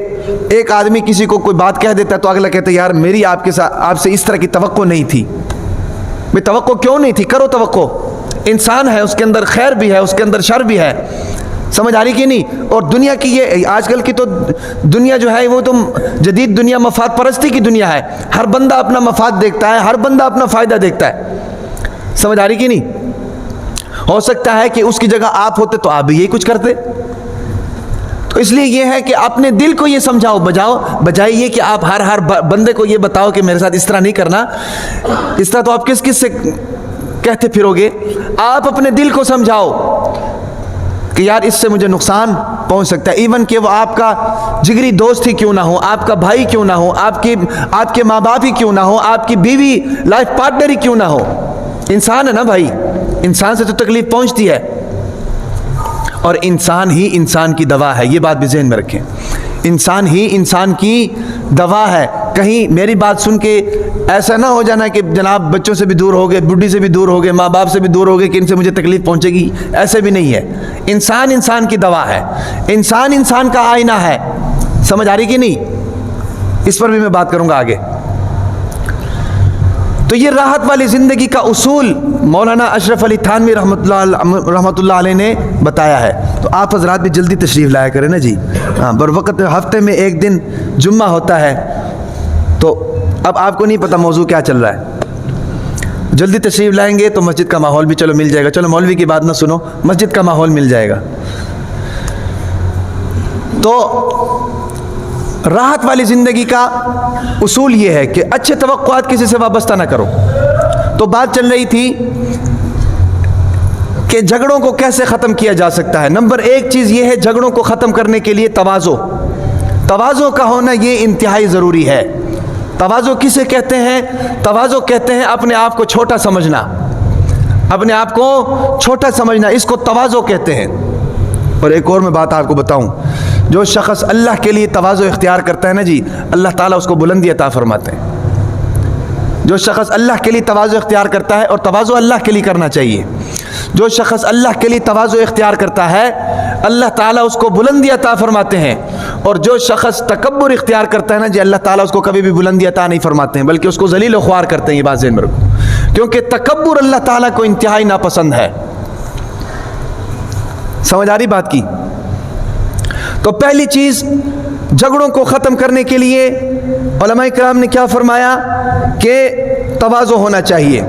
ایک آدمی کسی کو کوئی بات کہہ دیتا ہے تو اگلا کہتا ہے یار میری آپ سے اس طرح کی توقع نہیں تھی۔ بھئی توقع کیوں نہیں تھی؟ کرو توقع، انسان ہے، اس کے اندر خیر بھی ہے، اس کے اندر شر بھی ہے، سمجھ آ رہی کہ نہیں؟ اور دنیا کی یہ آج کل کی تو دنیا جو ہے وہ تو جدید دنیا مفاد پرستی کی دنیا ہے، ہر بندہ اپنا مفاد دیکھتا ہے، ہر بندہ اپنا فائدہ دیکھتا ہے، سمجھ آ رہی کہ نہیں؟ ہو سکتا ہے کہ اس کی جگہ آپ ہوتے تو آپ بھی یہی کچھ کرتے۔ تو اس لیے یہ ہے کہ اپنے دل کو یہ سمجھاؤ بجائے یہ کہ آپ ہر بندے کو یہ بتاؤ کہ میرے ساتھ اس طرح نہیں کرنا۔ اس طرح تو آپ کس سے کہتے پھرو گے؟ آپ اپنے دل کو سمجھاؤ کہ یار اس سے مجھے نقصان پہنچ سکتا ہے، ایون کہ وہ آپ کا جگری دوست ہی کیوں نہ ہو، آپ کا بھائی کیوں نہ ہو، آپ کے ماں باپ ہی کیوں نہ ہو، آپ کی بیوی لائف پارٹنر ہی کیوں نہ ہو، انسان ہے نا بھائی، انسان سے تو تکلیف پہنچتی ہے، اور انسان ہی انسان کی دوا ہے، یہ بات بھی ذہن میں رکھیں، انسان ہی انسان کی دوا ہے۔ کہیں میری بات سن کے ایسا نہ ہو جانا کہ جناب بچوں سے بھی دور ہو گئے، بڈھی سے بھی دور ہو گئے، ماں باپ سے بھی دور ہو گئے کہ ان سے مجھے تکلیف پہنچے گی، ایسے بھی نہیں ہے۔ انسان انسان کی دوا ہے، انسان انسان کا آئینہ ہے، سمجھ آ رہی کہ نہیں؟ اس پر بھی میں بات کروں گا آگے۔ تو یہ راحت والی زندگی کا اصول مولانا اشرف علی تھانوی رحمۃ اللہ علیہ نے بتایا ہے۔ تو آپ حضرات بھی جلدی تشریف لایا کریں نا جی، ہاں بر وقت ہفتے میں ایک دن جمعہ ہوتا ہے، تو اب آپ کو نہیں پتہ موضوع کیا چل رہا ہے، جلدی تشریف لائیں گے تو مسجد کا ماحول بھی چلو مل جائے گا، چلو مولوی کی بات نہ سنو، مسجد کا ماحول مل جائے گا۔ تو راحت والی زندگی کا اصول یہ ہے کہ اچھے توقعات کسی سے وابستہ نہ کرو۔ تو بات چل رہی تھی کہ جھگڑوں کو کیسے ختم کیا جا سکتا ہے۔ نمبر ایک چیز یہ ہے جھگڑوں کو ختم کرنے کے لیے تواضع کا ہونا یہ انتہائی ضروری ہے۔ تواضع کسے کہتے ہیں؟ تواضع کہتے ہیں اپنے آپ کو چھوٹا سمجھنا، اپنے آپ کو چھوٹا سمجھنا، اس کو تواضع کہتے ہیں۔ اور ایک اور میں بات آپ کو بتاؤں، جو شخص اللہ کے لیے تواضع اختیار کرتا ہے نا جی، اللہ تعالیٰ اس کو بلندی عطا فرماتے ہیں۔ جو شخص اللہ کے لیے تواضع اختیار کرتا ہے، اور تواضع اللہ کے لیے کرنا چاہیے، جو شخص اللہ کے لیے تواضع اختیار کرتا ہے اللہ تعالیٰ اس کو بلندی عطا فرماتے ہیں، اور جو شخص تکبر اختیار کرتا ہے نا جی، اللہ تعالیٰ اس کو کبھی بھی بلندی عطا نہیں فرماتے ہیں، بلکہ اس کو ذلیل و خوار کرتے ہیں۔ یہ بات ذہن میں رکھو، کیونکہ تکبر اللہ تعالیٰ کو انتہائی ناپسند ہے۔ سمجھ آ رہی بات کی؟ تو پہلی چیز جھگڑوں کو ختم کرنے کے لیے علماء کرام نے کیا فرمایا کہ تواضع ہونا چاہیے،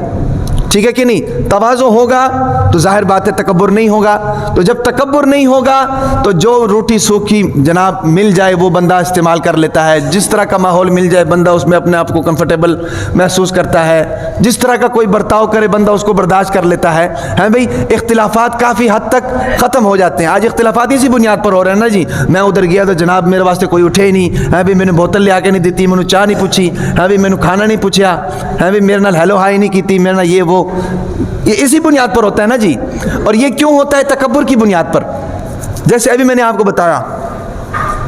ٹھیک ہے کہ نہیں؟ تواضع ہوگا تو ظاہر بات ہے تکبر نہیں ہوگا، تو جب تکبر نہیں ہوگا تو جو روٹی سوکھی جناب مل جائے وہ بندہ استعمال کر لیتا ہے، جس طرح کا ماحول مل جائے بندہ اس میں اپنے آپ کو کمفرٹیبل محسوس کرتا ہے، جس طرح کا کوئی برتاؤ کرے بندہ اس کو برداشت کر لیتا ہے۔ ہاں بھئی، اختلافات کافی حد تک ختم ہو جاتے ہیں۔ آج اختلافات اسی بنیاد پر ہو رہے ہیں نا جی، میں ادھر گیا تو جناب میرے واسطے کوئی اٹھے ہی نہیں، ہاں بھئی میں نے بوتل لے آ کے نہیں دیتی، میں نے چاہ نہیں پوچھی، ہاں بھئی میں نے کھانا نہیں پوچھا، ہاں بھئی میرے نال ہیلو ہائی نہیں کیتی، میرے نال یہ وہ، یہ اسی بنیاد پر ہوتا ہے نا جی۔ اور یہ کیوں ہوتا ہے؟ تکبر کی بنیاد پر۔ جیسے ابھی میں نے آپ کو بتایا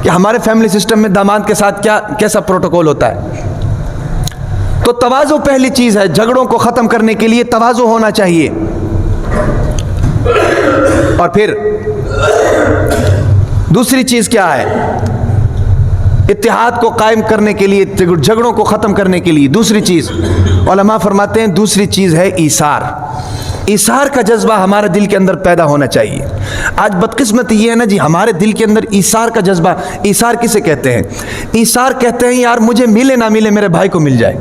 کہ ہمارے فیملی سسٹم میں داماد کے ساتھ کیسا پروٹوکول ہوتا ہے۔ تو تواضع پہلی چیز ہے، جھگڑوں کو ختم کرنے کے لیے تواضع ہونا چاہیے۔ اور پھر دوسری چیز کیا ہے؟ اتحاد کو قائم کرنے کے لیے، جھگڑوں کو ختم کرنے کے لیے دوسری چیز علماء فرماتے ہیں دوسری چیز ہے ایثار۔ ایثار کا جذبہ ہمارے دل کے اندر پیدا ہونا چاہیے۔ آج بدقسمتی یہ ہے نا جی، ہمارے دل کے اندر ایثار کا جذبہ، ایثار کسے کہتے ہیں؟ ایثار کہتے ہیں یار مجھے ملے نہ ملے میرے بھائی کو مل جائے،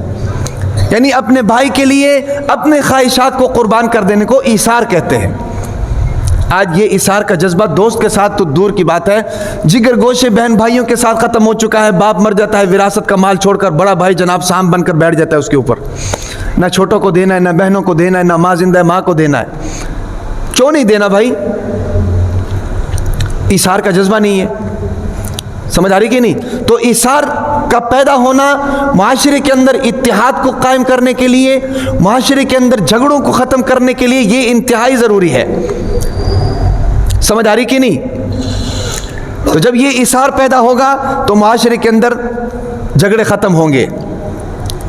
یعنی اپنے بھائی کے لیے اپنے خواہشات کو قربان کر دینے کو ایثار کہتے ہیں۔ آج یہ ایثار کا جذبہ دوست کے ساتھ تو دور کی بات ہے، جگر گوشے بہن بھائیوں کے ساتھ ختم ہو چکا ہے۔ باپ مر جاتا ہے، وراثت کا مال چھوڑ کر بڑا بھائی جناب سام بن کر بیٹھ جاتا ہے اس کے اوپر، نہ چھوٹوں کو دینا ہے، نہ بہنوں کو دینا ہے، نہ ماں زندہ ہے ماں کو دینا ہے۔ کیوں نہیں دینا بھائی؟ ایثار کا جذبہ نہیں ہے، سمجھ آ رہی کہ نہیں؟ تو ایثار کا پیدا ہونا معاشرے کے اندر اتحاد کو قائم کرنے کے لیے، معاشرے کے اندر جھگڑوں کو ختم کرنے کے لیے یہ انتہائی ضروری ہے۔ سمجھ آ رہی کہ نہیں؟ تو جب یہ ایثار پیدا ہوگا تو معاشرے کے اندر جھگڑے ختم ہوں گے،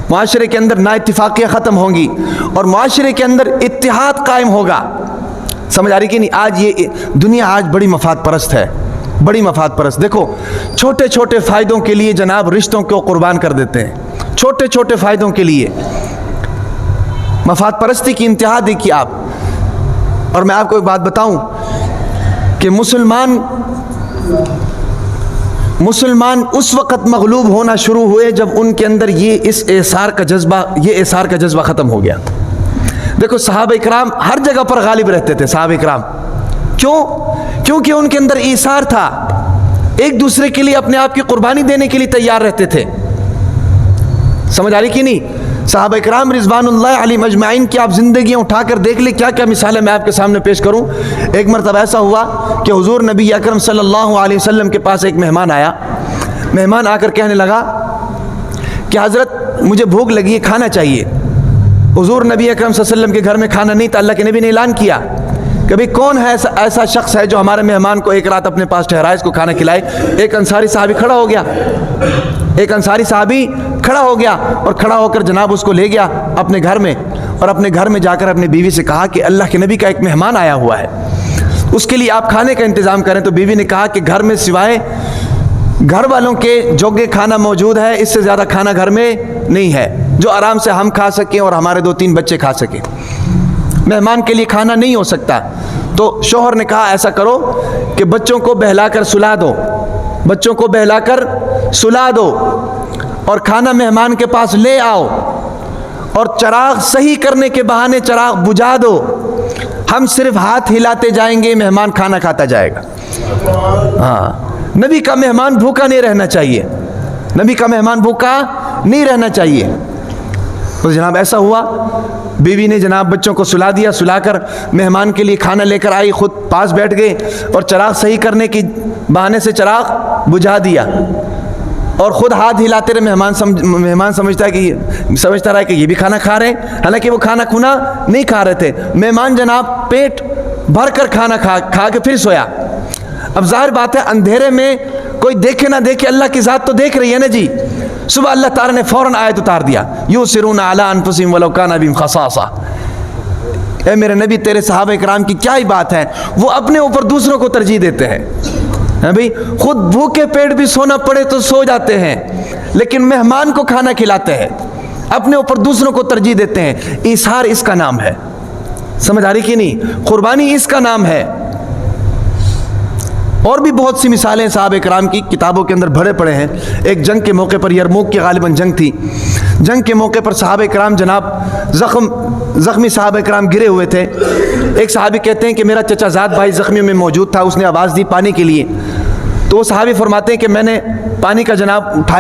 معاشرے کے اندر نا اتفاقیاں ختم ہوں گی، اور معاشرے کے اندر اتحاد قائم ہوگا۔ سمجھ آ رہی کہ نہیں؟ آج یہ دنیا آج بڑی مفاد پرست ہے، بڑی مفاد پرست۔ دیکھو چھوٹے چھوٹے فائدوں کے لیے جناب رشتوں کو قربان کر دیتے ہیں، چھوٹے چھوٹے فائدوں کے لیے مفاد پرستی کی انتہا دیکھیے آپ۔ اور میں آپ کو ایک بات بتاؤں کہ مسلمان اس وقت مغلوب ہونا شروع ہوئے جب ان کے اندر یہ ایثار کا جذبہ ختم ہو گیا۔ دیکھو صحابہ اکرام ہر جگہ پر غالب رہتے تھے، صحابہ اکرام کیونکہ ان کے اندر ایثار تھا، ایک دوسرے کے لیے اپنے آپ کی قربانی دینے کے لیے تیار رہتے تھے۔ سمجھ آ رہی کہ نہیں؟ صحابہ اکرام رضوان اللہ علیہم اجمعین کی آپ زندگیاں اٹھا کر دیکھ لیں، کیا کیا مثالیں میں آپ کے سامنے پیش کروں۔ ایک مرتبہ ایسا ہوا کہ حضور نبی اکرم صلی اللہ علیہ وسلم کے پاس ایک مہمان آیا، مہمان آ کر کہنے لگا کہ حضرت مجھے بھوک لگی ہے، کھانا چاہیے۔ حضور نبی اکرم صلی اللہ علیہ وسلم کے گھر میں کھانا نہیں تھا، اللہ کے نبی نے اعلان کیا کہ بھئی کون ہے ایسا شخص ہے جو ہمارے مہمان کو ایک رات اپنے پاس ٹھہرائے، اس کو کھانا کھلائے۔ ایک انصاری صحابی کھڑا ہو گیا، ایک انصاری صحابی کھڑا ہو گیا اور کھڑا ہو کر جناب اس کو لے گیا اپنے گھر میں، اور اپنے گھر میں جا کر اپنی بیوی سے کہا کہ اللہ کے نبی کا ایک مہمان آیا ہوا ہے، اس کے لیے آپ کھانے کا انتظام کریں۔ تو بیوی نے کہا کہ گھر میں سوائے گھر والوں کے جوگے کھانا موجود ہے، اس سے زیادہ کھانا گھر میں نہیں ہے جو آرام سے ہم کھا سکیں اور ہمارے 2-3 بچے کھا سکیں، مہمان کے لیے کھانا نہیں ہو سکتا۔ تو شوہر نے کہا ایسا کرو کہ بچوں کو بہلا کر سلا دو، بچوں کو بہلا کر سلا دو اور کھانا مہمان کے پاس لے آؤ، اور چراغ صحیح کرنے کے بہانے چراغ بجھا دو، ہم صرف ہاتھ ہلاتے جائیں گے، مہمان کھانا کھاتا جائے گا۔ ہاں، نبی کا مہمان بھوکا نہیں رہنا چاہیے، نبی کا مہمان بھوکا نہیں رہنا چاہیے۔ تو جناب ایسا ہوا، بیوی نے جناب بچوں کو سلا دیا، سلا کر مہمان کے لیے کھانا لے کر آئی، خود پاس بیٹھ گئے اور چراغ صحیح کرنے کی بہانے سے چراغ بجھا دیا، اور خود ہاتھ ہلاتے رہے۔ مہمان سمجھتا رہا کہ یہ بھی کھانا کھا رہے ہیں، حالانکہ وہ کھانا کھونا نہیں کھا رہے تھے۔ مہمان جناب پیٹ بھر کر کھانا کھا کے پھر سویا۔ اب ظاہر بات ہے اندھیرے میں کوئی دیکھے نہ دیکھے، اللہ کی ذات تو دیکھ رہی ہے نا جی۔ صبح اللہ تعالیٰ نے فوراً آیت اتار دیا، یؤثرون علی انفسہم ولو کان بہم خصاصہ۔ اے میرے نبی، تیرے صحابہ کرام کی کیا ہی بات ہے، وہ اپنے اوپر دوسروں کو ترجیح دیتے ہیں۔ بھئی خود بھوکے پیٹ بھی سونا پڑے تو سو جاتے ہیں، لیکن مہمان کو کھانا کھلاتے ہیں، اپنے اوپر دوسروں کو ترجیح دیتے ہیں۔ ایثار اس کا نام ہے، سمجھ آ رہی کہ نہیں؟ قربانی اس کا نام ہے۔ اور بھی بہت سی مثالیں صحابہ کرام کی کتابوں کے اندر بھرے پڑے ہیں۔ ایک جنگ کے موقع پر، یرموک کی غالباً جنگ تھی، جنگ کے موقع پر صحابہ کرام جناب زخمی صحابہ کرام گرے ہوئے تھے۔ ایک صحابی کہتے ہیں کہ میرا چچا زاد بھائی زخمیوں میں موجود تھا، اس نے آواز دی پانی کے لیے، تو وہ صحابی فرماتے ہیں کہ میں نے پانی کا جناب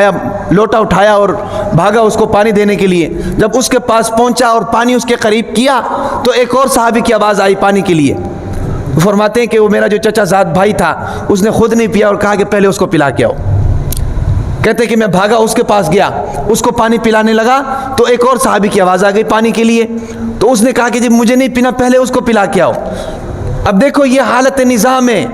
لوٹا اٹھایا اور بھاگا اس کو پانی دینے کے لیے۔ جب اس کے پاس پہنچا اور پانی اس کے قریب کیا تو ایک اور صحابی کی آواز آئی پانی کے لیے۔ فرماتے ہیں کہ وہ میرا جو چچا زاد بھائی تھا اس نے خود نہیں پیا اور کہا کہ پہلے اس کو پلا کے آؤ۔ کہتے ہیں کہ میں بھاگا اس کے پاس گیا، اس کو پانی پلانے لگا تو ایک اور صحابی کی آواز آ گئی پانی کے لیے، تو اس نے کہا کہ جی مجھے نہیں پینا، پہلے اس کو پلا کے آؤ۔ اب دیکھو یہ حالت نظام ہے،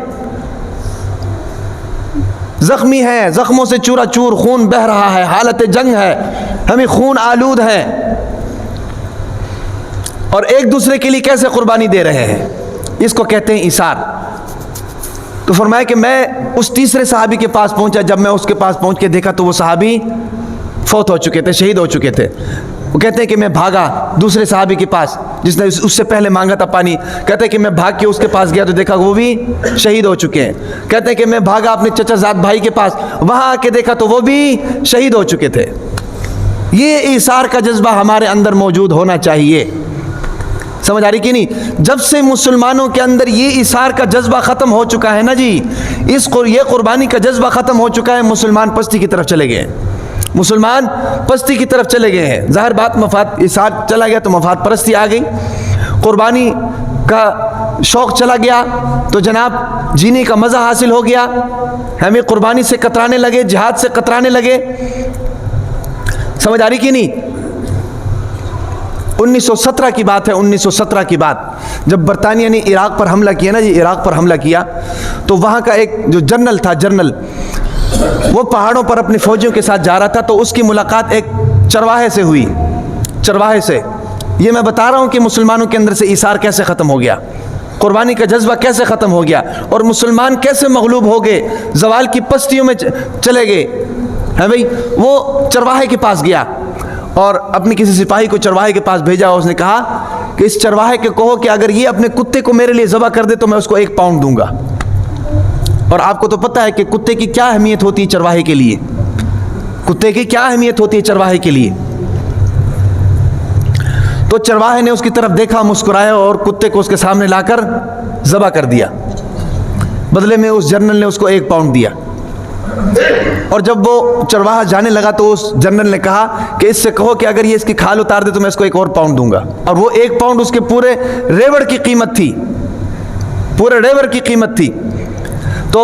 زخمی ہے، زخموں سے چورا چور خون بہ رہا ہے، حالت جنگ ہے، ہمیں خون آلود ہے، اور ایک دوسرے کے لیے کیسے قربانی دے رہے ہیں، اس کو کہتے ہیں ایثار۔ تو فرمایا کہ میں اس تیسرے صحابی کے پاس پہنچا، جب میں اس کے پاس پہنچ کے دیکھا تو وہ صحابی فوت ہو چکے تھے، شہید ہو چکے تھے۔ وہ کہتے ہیں کہ میں بھاگا دوسرے صحابی کے پاس جس نے اس سے پہلے مانگا تھا پانی، کہتے ہیں کہ میں بھاگ کے اس کے پاس گیا تو دیکھا وہ بھی شہید ہو چکے ہیں۔ کہتے ہیں کہ میں بھاگا اپنے چچا زاد بھائی کے پاس، وہاں آ کے دیکھا تو وہ بھی شہید ہو چکے تھے۔ یہ ایثار کا جذبہ ہمارے اندر موجود ہونا چاہیے، سمجھ آ رہی کہ نہیں؟ جب سے مسلمانوں کے اندر یہ ایثار کا جذبہ ختم ہو چکا ہے نا جی، یہ قربانی کا جذبہ ختم ہو چکا ہے، مسلمان پستی کی طرف چلے گئے ہیں، مسلمان پستی کی طرف چلے گئے ہیں۔ ظاہر بات ایثار چلا گیا تو مفاد پرستی آ گئی، قربانی کا شوق چلا گیا تو جناب جینے کا مزہ حاصل ہو گیا، ہمیں قربانی سے کترانے لگے، جہاد سے کترانے لگے۔ سمجھ آ رہی کہ نہیں؟ 1917 کی بات ہے، 1917 کی بات، جب برطانیہ نے عراق پر حملہ کیا نا جی، عراق پر حملہ کیا، تو وہاں کا ایک جو جنرل تھا، جنرل وہ پہاڑوں پر اپنی فوجیوں کے ساتھ جا رہا تھا، تو اس کی ملاقات ایک چرواہے سے ہوئی، چرواہے سے۔ یہ میں بتا رہا ہوں کہ مسلمانوں کے اندر سے ایثار کیسے ختم ہو گیا، قربانی کا جذبہ کیسے ختم ہو گیا، اور مسلمان کیسے مغلوب ہو گئے، زوال کی پستیوں میں چلے گئے، ہے بھئی۔ وہ چرواہے کے پاس گیا اور اپنی کسی سپاہی کو چرواہے کے پاس بھیجا، اور اس نے کہا کہ اس چرواہے کے کہو کہ اگر یہ اپنے کتے کو میرے لیے ذبح کر دے تو میں اس کو 1 پاؤنڈ دوں گا۔ اور آپ کو تو پتہ ہے کہ کتے کی کیا اہمیت ہوتی ہے چرواہے کے لیے، کتے کی کیا اہمیت ہوتی ہے چرواہے کے لیے۔ تو چرواہے نے اس کی طرف دیکھا، مسکرایا اور کتے کو اس کے سامنے لا کر ذبح کر دیا، بدلے میں اس جنرل نے اس کو 1 پاؤنڈ دیا۔ اور جب وہ چرواہا جانے لگا تو اس جنرل نے کہا کہ اس سے کہو کہ اگر یہ اس کی کھال اتار دے تو میں اس کو 1 اور پاؤنڈ دوں گا۔ اور وہ 1 پاؤنڈ اس کے پورے ریوڑ کی قیمت تھی، پورے ریوڑ کی قیمت تھی۔ تو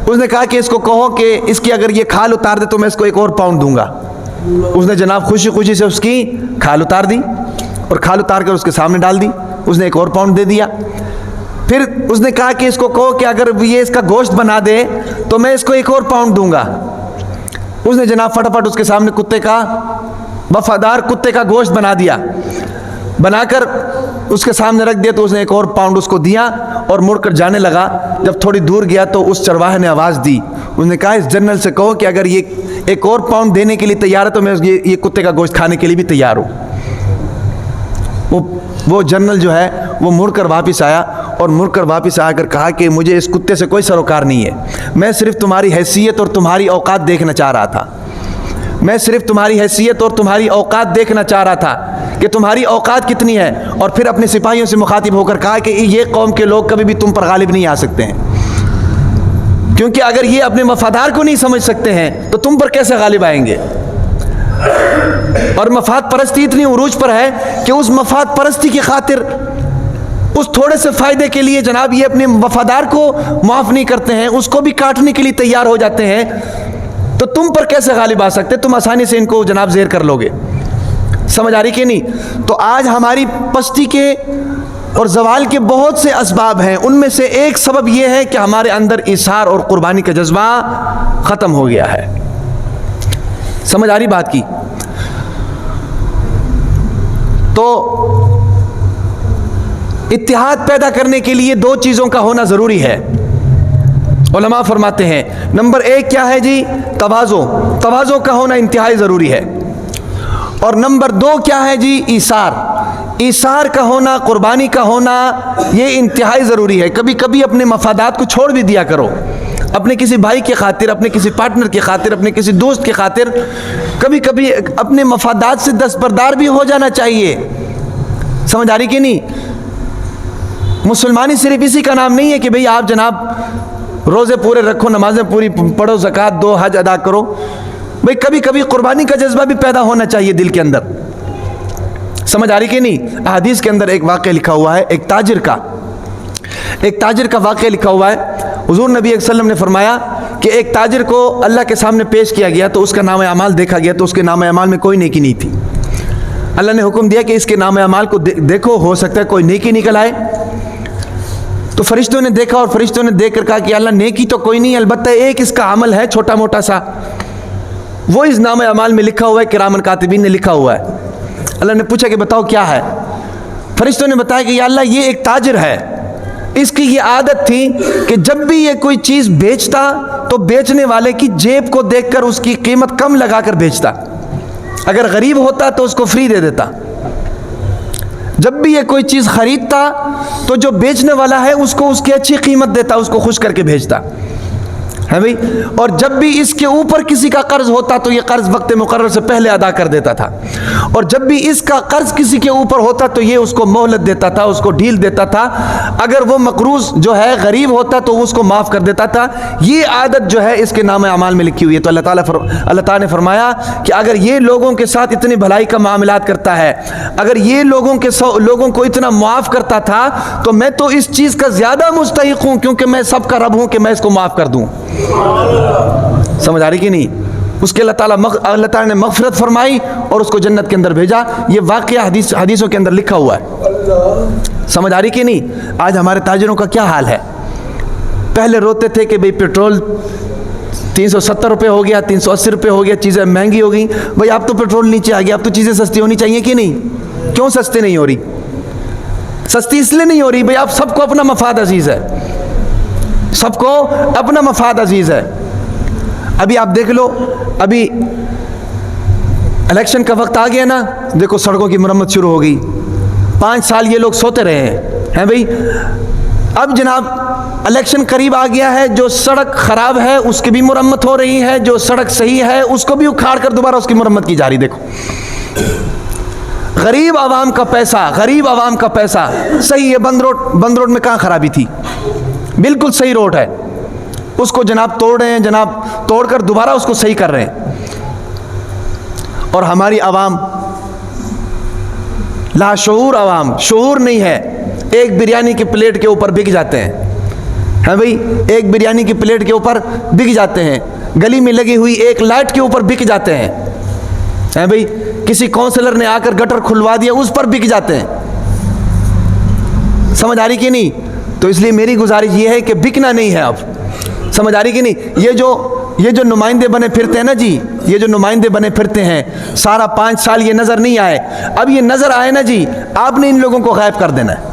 اس نے کہا کہ اس کو کہو کہ اس کی اگر یہ کھال اتار دے تو میں اس کو 1 اور پاؤنڈ دوں گا۔ اس نے جناب خوشی خوشی سے اس کی کھال اتار دی، اور کھال اتار کر اس کے سامنے ڈال دی، اس نے 1 اور پاؤنڈ دے دیا۔ پھر اس نے کہا کہ اس کو کہو کہ اگر یہ اس کا گوشت بنا دے تو میں اس کو 1 اور پاؤنڈ دوں گا۔ اس نے جناب فٹافٹ اس کے سامنے کتے کا، وفادار کتے کا گوشت بنا دیا، بنا کر اس کے سامنے رکھ دیا، تو اس نے 1 اور پاؤنڈ اس کو دیا اور مڑ کر جانے لگا۔ جب تھوڑی دور گیا تو اس چرواہے نے آواز دی، اس نے کہا اس جنرل سے کہو کہ اگر یہ 1 اور پاؤنڈ دینے کے لیے تیار ہے تو میں یہ کتے کا گوشت کھانے کے لیے بھی تیار ہوں۔ وہ جنرل جو ہے وہ مڑ کر واپس آیا، اور مڑ کر واپس آ کر کہا کہ مجھے اس کتے سے کوئی سروکار نہیں ہے، میں صرف تمہاری حیثیت اور تمہاری اوقات دیکھنا چاہ رہا تھا، میں صرف تمہاری حیثیت اور تمہاری اوقات دیکھنا چاہ رہا تھا کہ تمہاری اوقات کتنی ہے۔ اور پھر اپنے سپاہیوں سے مخاطب ہو کر کہا کہ یہ قوم کے لوگ کبھی بھی تم پر غالب نہیں آ سکتے ہیں، کیونکہ اگر یہ اپنے مفادار کو نہیں سمجھ سکتے ہیں تو تم پر کیسے غالب آئیں گے۔ اور مفاد پرستی اتنی عروج پر ہے کہ اس مفاد پرستی کی خاطر، اس تھوڑے سے فائدے کے لیے جناب یہ اپنے وفادار کو معاف نہیں کرتے ہیں، اس کو بھی کاٹنے کے لیے تیار ہو جاتے ہیں، تو تم پر کیسے غالب آ سکتے؟ تم آسانی سے ان کو جناب زیر کر لوگے۔ سمجھ آ رہی کہ نہیں؟ تو آج ہماری پستی کے اور زوال کے بہت سے اسباب ہیں، ان میں سے ایک سبب یہ ہے کہ ہمارے اندر ایثار اور قربانی کا جذبہ ختم ہو گیا ہے۔ سمجھ آ رہی بات کی؟ تو اتحاد پیدا کرنے کے لیے 2 چیزوں کا ہونا ضروری ہے۔ علماء فرماتے ہیں نمبر 1 کیا ہے جی؟ تواضع، تواضع کا ہونا انتہائی ضروری ہے۔ اور نمبر 2 کیا ہے جی؟ ایثار، ایثار کا ہونا، قربانی کا ہونا، یہ انتہائی ضروری ہے۔ کبھی کبھی اپنے مفادات کو چھوڑ بھی دیا کرو، اپنے کسی بھائی کی خاطر، اپنے کسی پارٹنر کی خاطر، اپنے کسی دوست کی خاطر کبھی کبھی اپنے مفادات سے دستبردار بھی ہو جانا چاہیے۔ سمجھ آ رہی کہ نہیں؟ مسلمانی صرف اسی کا نام نہیں ہے کہ بھئی آپ جناب روزے پورے رکھو، نمازیں پوری پڑھو، زکوٰۃ دو، حج ادا کرو۔ بھئی کبھی کبھی قربانی کا جذبہ بھی پیدا ہونا چاہیے دل کے اندر۔ سمجھ آ رہی کہ نہیں؟ حدیث کے اندر ایک واقعہ لکھا ہوا ہے، ایک تاجر کا واقعہ لکھا ہوا ہے۔ حضور نبی صلی اللہ علیہ وسلم نے فرمایا کہ ایک تاجر کو اللہ کے سامنے پیش کیا گیا تو اس کا نام اعمال دیکھا گیا تو اس کے نام اعمال میں کوئی نیکی نہیں تھی۔ اللہ نے حکم دیا کہ اس کے نام اعمال کو دیکھو، ہو سکتا ہے کوئی نیکی نکل آئے۔ تو فرشتوں نے دیکھا اور فرشتوں نے دیکھ کر کہا کہ اللہ نیکی تو کوئی نہیں، البتہ ایک اس کا عمل ہے چھوٹا موٹا سا، وہ اس نام اعمال میں لکھا ہوا ہے، کرامن کاتبین نے لکھا ہوا ہے۔ اللہ نے پوچھا کہ بتاؤ کیا ہے؟ فرشتوں نے بتایا کہ یا اللہ یہ ایک تاجر ہے، اس کی یہ عادت تھی کہ جب بھی یہ کوئی چیز بیچتا تو بیچنے والے کی جیب کو دیکھ کر اس کی قیمت کم لگا کر بیچتا، اگر غریب ہوتا تو اس کو فری دے دیتا۔ جب بھی یہ کوئی چیز خریدتا تو جو بیچنے والا ہے اس کو اس کی اچھی قیمت دیتا، اس کو خوش کر کے بھیجتا ہے بھئی۔ اور جب بھی اس کے اوپر کسی کا قرض ہوتا تو یہ قرض وقت مقرر سے پہلے ادا کر دیتا تھا، اور جب بھی اس کا قرض کسی کے اوپر ہوتا تو یہ اس کو مہلت دیتا تھا، اس کو ڈھیل دیتا تھا، اگر وہ مقروض جو ہے غریب ہوتا تو اس کو معاف کر دیتا تھا۔ یہ عادت جو ہے اس کے نام اعمال میں لکھی ہوئی ہے۔ تو اللہ تعالیٰ نے فرمایا کہ اگر یہ لوگوں کے ساتھ اتنی بھلائی کا معاملات کرتا ہے، اگر یہ لوگوں کو اتنا معاف کرتا تھا تو میں تو اس چیز کا زیادہ مستحق ہوں، کیونکہ میں سب کا رب ہوں کہ میں اس کو معاف کر دوں۔ سمجھ آ رہی کہ نہیں؟ اس کے اللہ تعالیٰ نے مغفرت فرمائی اور اس کو جنت کے اندر بھیجا. یہ واقعہ حدیثوں کے اندر لکھا ہوا ہے. سمجھ آ رہی کہ نہیں؟ آج ہمارے تاجروں کا کیا حال ہے؟ پہلے روتے تھے کہ بھئی پیٹرول 370 روپے ہو گیا, 380 روپے ہو گیا, چیزیں مہنگی ہو گئی. بھئی اب تو پیٹرول نیچے آ گیا, اب تو چیزیں سستی ہونی چاہیے کہ نہیں؟ کیوں سستی نہیں ہو رہی؟ سستی اس لیے نہیں ہو رہی بھئی اب سب کو اپنا مفاد عزیز ہے, سب کو اپنا مفاد عزیز ہے. ابھی آپ دیکھ لو, ابھی الیکشن کا وقت آ گیا نا, دیکھو سڑکوں کی مرمت شروع ہو گئی. 5 سال یہ لوگ سوتے رہے ہیں بھئی. اب جناب الیکشن قریب آ گیا ہے, جو سڑک خراب ہے اس کی بھی مرمت ہو رہی ہے, جو سڑک صحیح ہے اس کو بھی اکھاڑ کر دوبارہ اس کی مرمت کی جا رہی. دیکھو غریب عوام کا پیسہ, غریب عوام کا پیسہ. صحیح ہے, بند روڈ میں کہاں خرابی تھی؟ بالکل صحیح روڈ ہے, اس کو جناب توڑ رہے ہیں, جناب توڑ کر دوبارہ اس کو صحیح کر رہے ہیں. اور ہماری عوام لاشعور عوام, شعور نہیں ہے, ایک بریانی کی پلیٹ کے اوپر بک جاتے ہیں. ہاں بھئی, ایک بریانی کی پلیٹ کے اوپر بک جاتے ہیں, گلی میں لگی ہوئی ایک لائٹ کے اوپر بک جاتے ہیں. ہاں بھئی, کسی کونسلر نے آ کر گٹر کھلوا دیا اس پر بک جاتے ہیں. سمجھ آ رہی کہ نہیں؟ تو اس لیے میری گزارش یہ ہے کہ بکنا نہیں ہے اب. سمجھ آ رہی کہ نہیں؟ یہ جو نمائندے بنے پھرتے ہیں نا جی, یہ جو نمائندے بنے پھرتے ہیں, سارا 5 سال یہ نظر نہیں آئے. اب یہ نظر آئے نا جی, آپ نے ان لوگوں کو غائب کر دینا ہے.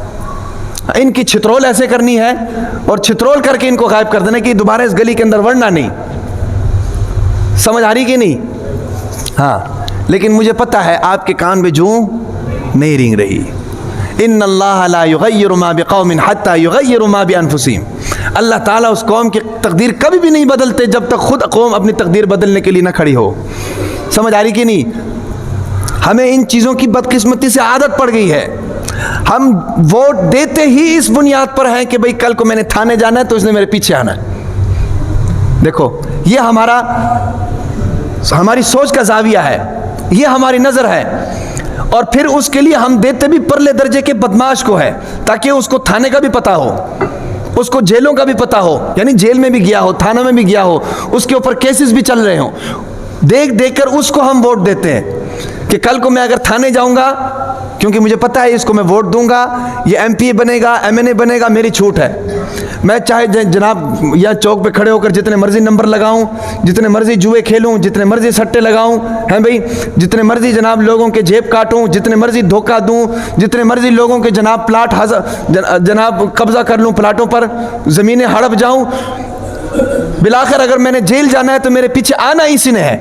ان کی چھترول ایسے کرنی ہے اور چھترول کر کے ان کو غائب کر دینا کہ دوبارہ اس گلی کے اندر ورنہ نہیں. سمجھ آ رہی کہ نہیں؟ ہاں, لیکن مجھے پتہ ہے آپ کے کان میں جوں نہیں رینگ رہی. ان اللہ لا یغیر ما بقوم حتی یغیروا ما بانفسہم. اللہ تعالیٰ اس قوم کی تقدیر کبھی بھی نہیں بدلتے جب تک خود قوم اپنی تقدیر بدلنے کے لیے نہ کھڑی ہو. سمجھ آ رہی کہ نہیں؟ ہمیں ان چیزوں کی بدقسمتی سے عادت پڑ گئی ہے. ہم ووٹ دیتے ہی اس بنیاد پر ہیں کہ بھئی کل کو میں نے تھانے جانا ہے تو اس نے میرے پیچھے آنا ہے. دیکھو یہ ہماری سوچ کا زاویہ ہے, یہ ہماری نظر ہے. اور پھر اس کے لیے ہم دیتے بھی پرلے درجے کے بدماش کو ہے, تاکہ اس کو تھانے کا بھی پتہ ہو, اس کو جیلوں کا بھی پتہ ہو, یعنی جیل میں بھی گیا ہو, تھانہ میں بھی گیا ہو, اس کے اوپر کیسز بھی چل رہے ہوں. دیکھ دیکھ کر اس کو ہم ووٹ دیتے ہیں کہ کل کو میں اگر تھانے جاؤں گا, کیونکہ مجھے پتہ ہے اس کو میں ووٹ دوں گا, یہ ایم پی اے بنے گا, ایم این اے بنے گا, میری چھوٹ ہے. میں چاہے جناب یا چوک پہ کھڑے ہو کر جتنے مرضی نمبر لگاؤں, جتنے مرضی جوئے کھیلوں, جتنے مرضی سٹے لگاؤں, ہیں بھئی, جتنے مرضی جناب لوگوں کے جیب کاٹوں, جتنے مرضی دھوکہ دوں, جتنے مرضی لوگوں کے جناب پلاٹ جناب قبضہ کر لوں, پلاٹوں پر زمینیں ہڑپ جاؤں, بالآخر اگر میں نے جیل جانا ہے تو میرے پیچھے آنا اسی نے ہے.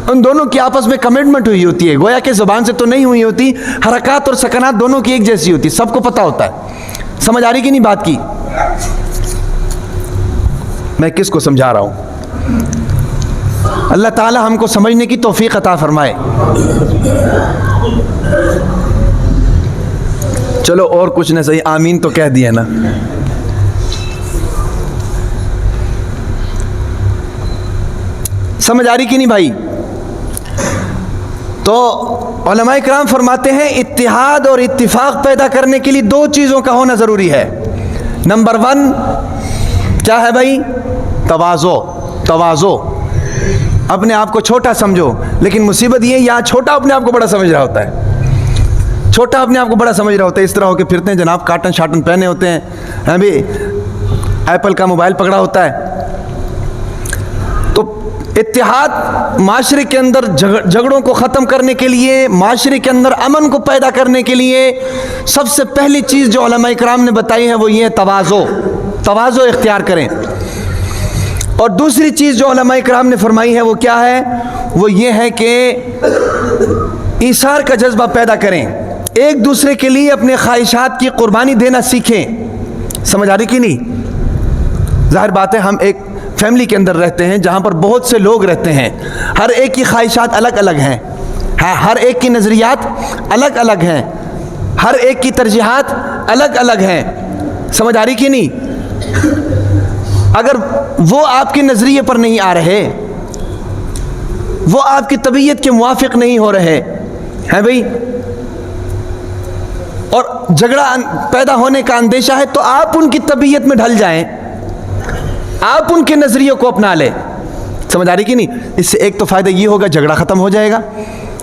ان دونوں کی آپس میں کمٹمنٹ ہوئی ہوتی ہے, گویا کہ زبان سے تو نہیں ہوئی ہوتی, حرکات اور سکنات دونوں کی ایک جیسی ہوتی, سب کو پتہ ہوتا ہے. سمجھ آ رہی کہ نہیں بات کی؟ میں کس کو سمجھا رہا ہوں؟ اللہ تعالی ہم کو سمجھنے کی توفیق عطا فرمائے. چلو اور کچھ نہ صحیح, آمین تو کہہ دیا نا. سمجھ آ رہی کہ نہیں بھائی؟ تو علماء کرام فرماتے ہیں اتحاد اور اتفاق پیدا کرنے کے لیے 2 چیزوں کا ہونا ضروری ہے. نمبر 1 کیا ہے بھائی؟ تواضع. اپنے آپ کو چھوٹا سمجھو, لیکن مصیبت یہ یہاں چھوٹا اپنے آپ کو بڑا سمجھ رہا ہوتا ہے. چھوٹا اپنے آپ کو بڑا سمجھ رہا ہوتا ہے, اس طرح ہو کے پھرتے ہیں جناب, کاٹن شاٹن پہنے ہوتے ہیں, ہیں بھی ایپل کا موبائل پکڑا ہوتا ہے. تو اتحاد معاشرے کے اندر جھگڑوں کو ختم کرنے کے لیے, معاشرے کے اندر امن کو پیدا کرنے کے لیے سب سے پہلی چیز جو علماء کرام نے بتائی ہے وہ یہ تواضع اختیار کریں. اور دوسری چیز جو علماء کرام نے فرمائی ہے وہ کیا ہے؟ وہ یہ ہے کہ ایثار کا جذبہ پیدا کریں, ایک دوسرے کے لیے اپنے خواہشات کی قربانی دینا سیکھیں. سمجھ آ رہی کہ نہیں؟ ظاہر بات ہے ہم ایک فیملی کے اندر رہتے ہیں جہاں پر بہت سے لوگ رہتے ہیں, ہر ایک کی خواہشات الگ الگ ہیں, ہر ایک کی نظریات الگ الگ ہیں, ہر ایک کی ترجیحات الگ الگ ہیں. سمجھ آ رہی کہ نہیں؟ اگر وہ آپ کے نظریے پر نہیں آ رہے, وہ آپ کی طبیعت کے موافق نہیں ہو رہے ہیں بھئی, اور جھگڑا پیدا ہونے کا اندیشہ ہے, تو آپ ان کی طبیعت میں ڈھل جائیں, آپ ان کے نظریوں کو اپنا لیں. سمجھ آ رہی کہ نہیں؟ اس سے ایک تو فائدہ یہ ہوگا جھگڑا ختم ہو جائے گا،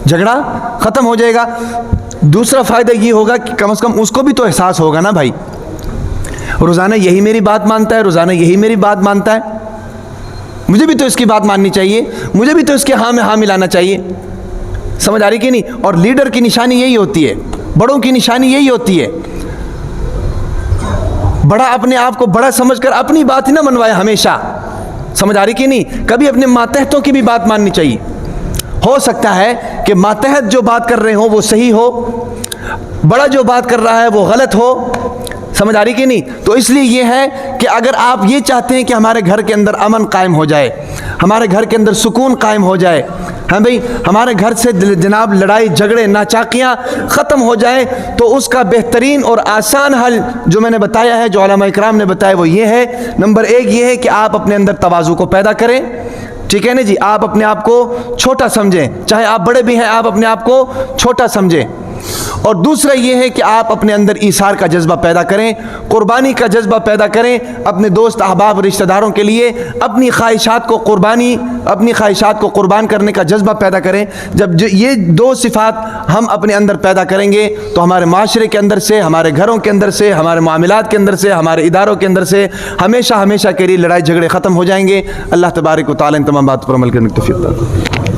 جھگڑا ختم ہو جائے گا۔ دوسرا فائدہ یہ ہوگا کہ کم از کم اس کو بھی تو احساس ہوگا نا بھائی، روزانہ یہی میری بات مانتا ہے، روزانہ یہی میری بات مانتا ہے، مجھے بھی تو اس کی بات ماننی چاہیے، مجھے بھی تو اس کے ہاں میں ہاں ملانا چاہیے۔ سمجھ آ رہی کہ نہیں؟ اور لیڈر کی نشانی یہی ہوتی ہے، بڑوں کی نشانی یہی ہوتی ہے، بڑا اپنے آپ کو بڑا سمجھ کر اپنی بات ہی نہ منوائے ہمیشہ۔ سمجھ آ رہی کہ نہیں؟ کبھی اپنے ماتحتوں کی بھی بات ماننی چاہیے۔ ہو سکتا ہے کہ ماتحت جو بات کر رہے ہوں وہ صحیح ہو، بڑا جو بات کر رہا ہے وہ غلط ہو۔ سمجھ آ رہی کہ نہیں؟ تو اس لیے یہ ہے کہ اگر آپ یہ چاہتے ہیں کہ ہمارے گھر کے اندر امن قائم ہو جائے، ہمارے گھر کے اندر سکون قائم ہو جائے، ہاں بھئی ہمارے گھر سے جناب لڑائی جھگڑے ناچاکیاں ختم ہو جائیں، تو اس کا بہترین اور آسان حل جو میں نے بتایا ہے، جو علماء اکرام نے بتایا، وہ یہ ہے، نمبر ایک یہ ہے کہ آپ اپنے اندر تواضع کو پیدا کریں، ٹھیک ہے نا جی؟ آپ اپنے آپ کو چھوٹا سمجھیں، چاہے آپ بڑے بھی ہیں آپ اپنے آپ کو چھوٹا سمجھیں۔ اور دوسرا یہ ہے کہ آپ اپنے اندر ایثار کا جذبہ پیدا کریں، قربانی کا جذبہ پیدا کریں، اپنے دوست احباب رشتہ داروں کے لیے اپنی خواہشات کو قربان کرنے کا جذبہ پیدا کریں۔ جب یہ دو صفات ہم اپنے اندر پیدا کریں گے تو ہمارے معاشرے کے اندر سے، ہمارے گھروں کے اندر سے، ہمارے معاملات کے اندر سے، ہمارے اداروں کے اندر سے ہمیشہ کے لیے لڑائی جھگڑے ختم ہو جائیں گے۔ اللہ تبارک و تعالی ان تمام باتوں پر عمل کرنے کی توفیق عطا فرمائے۔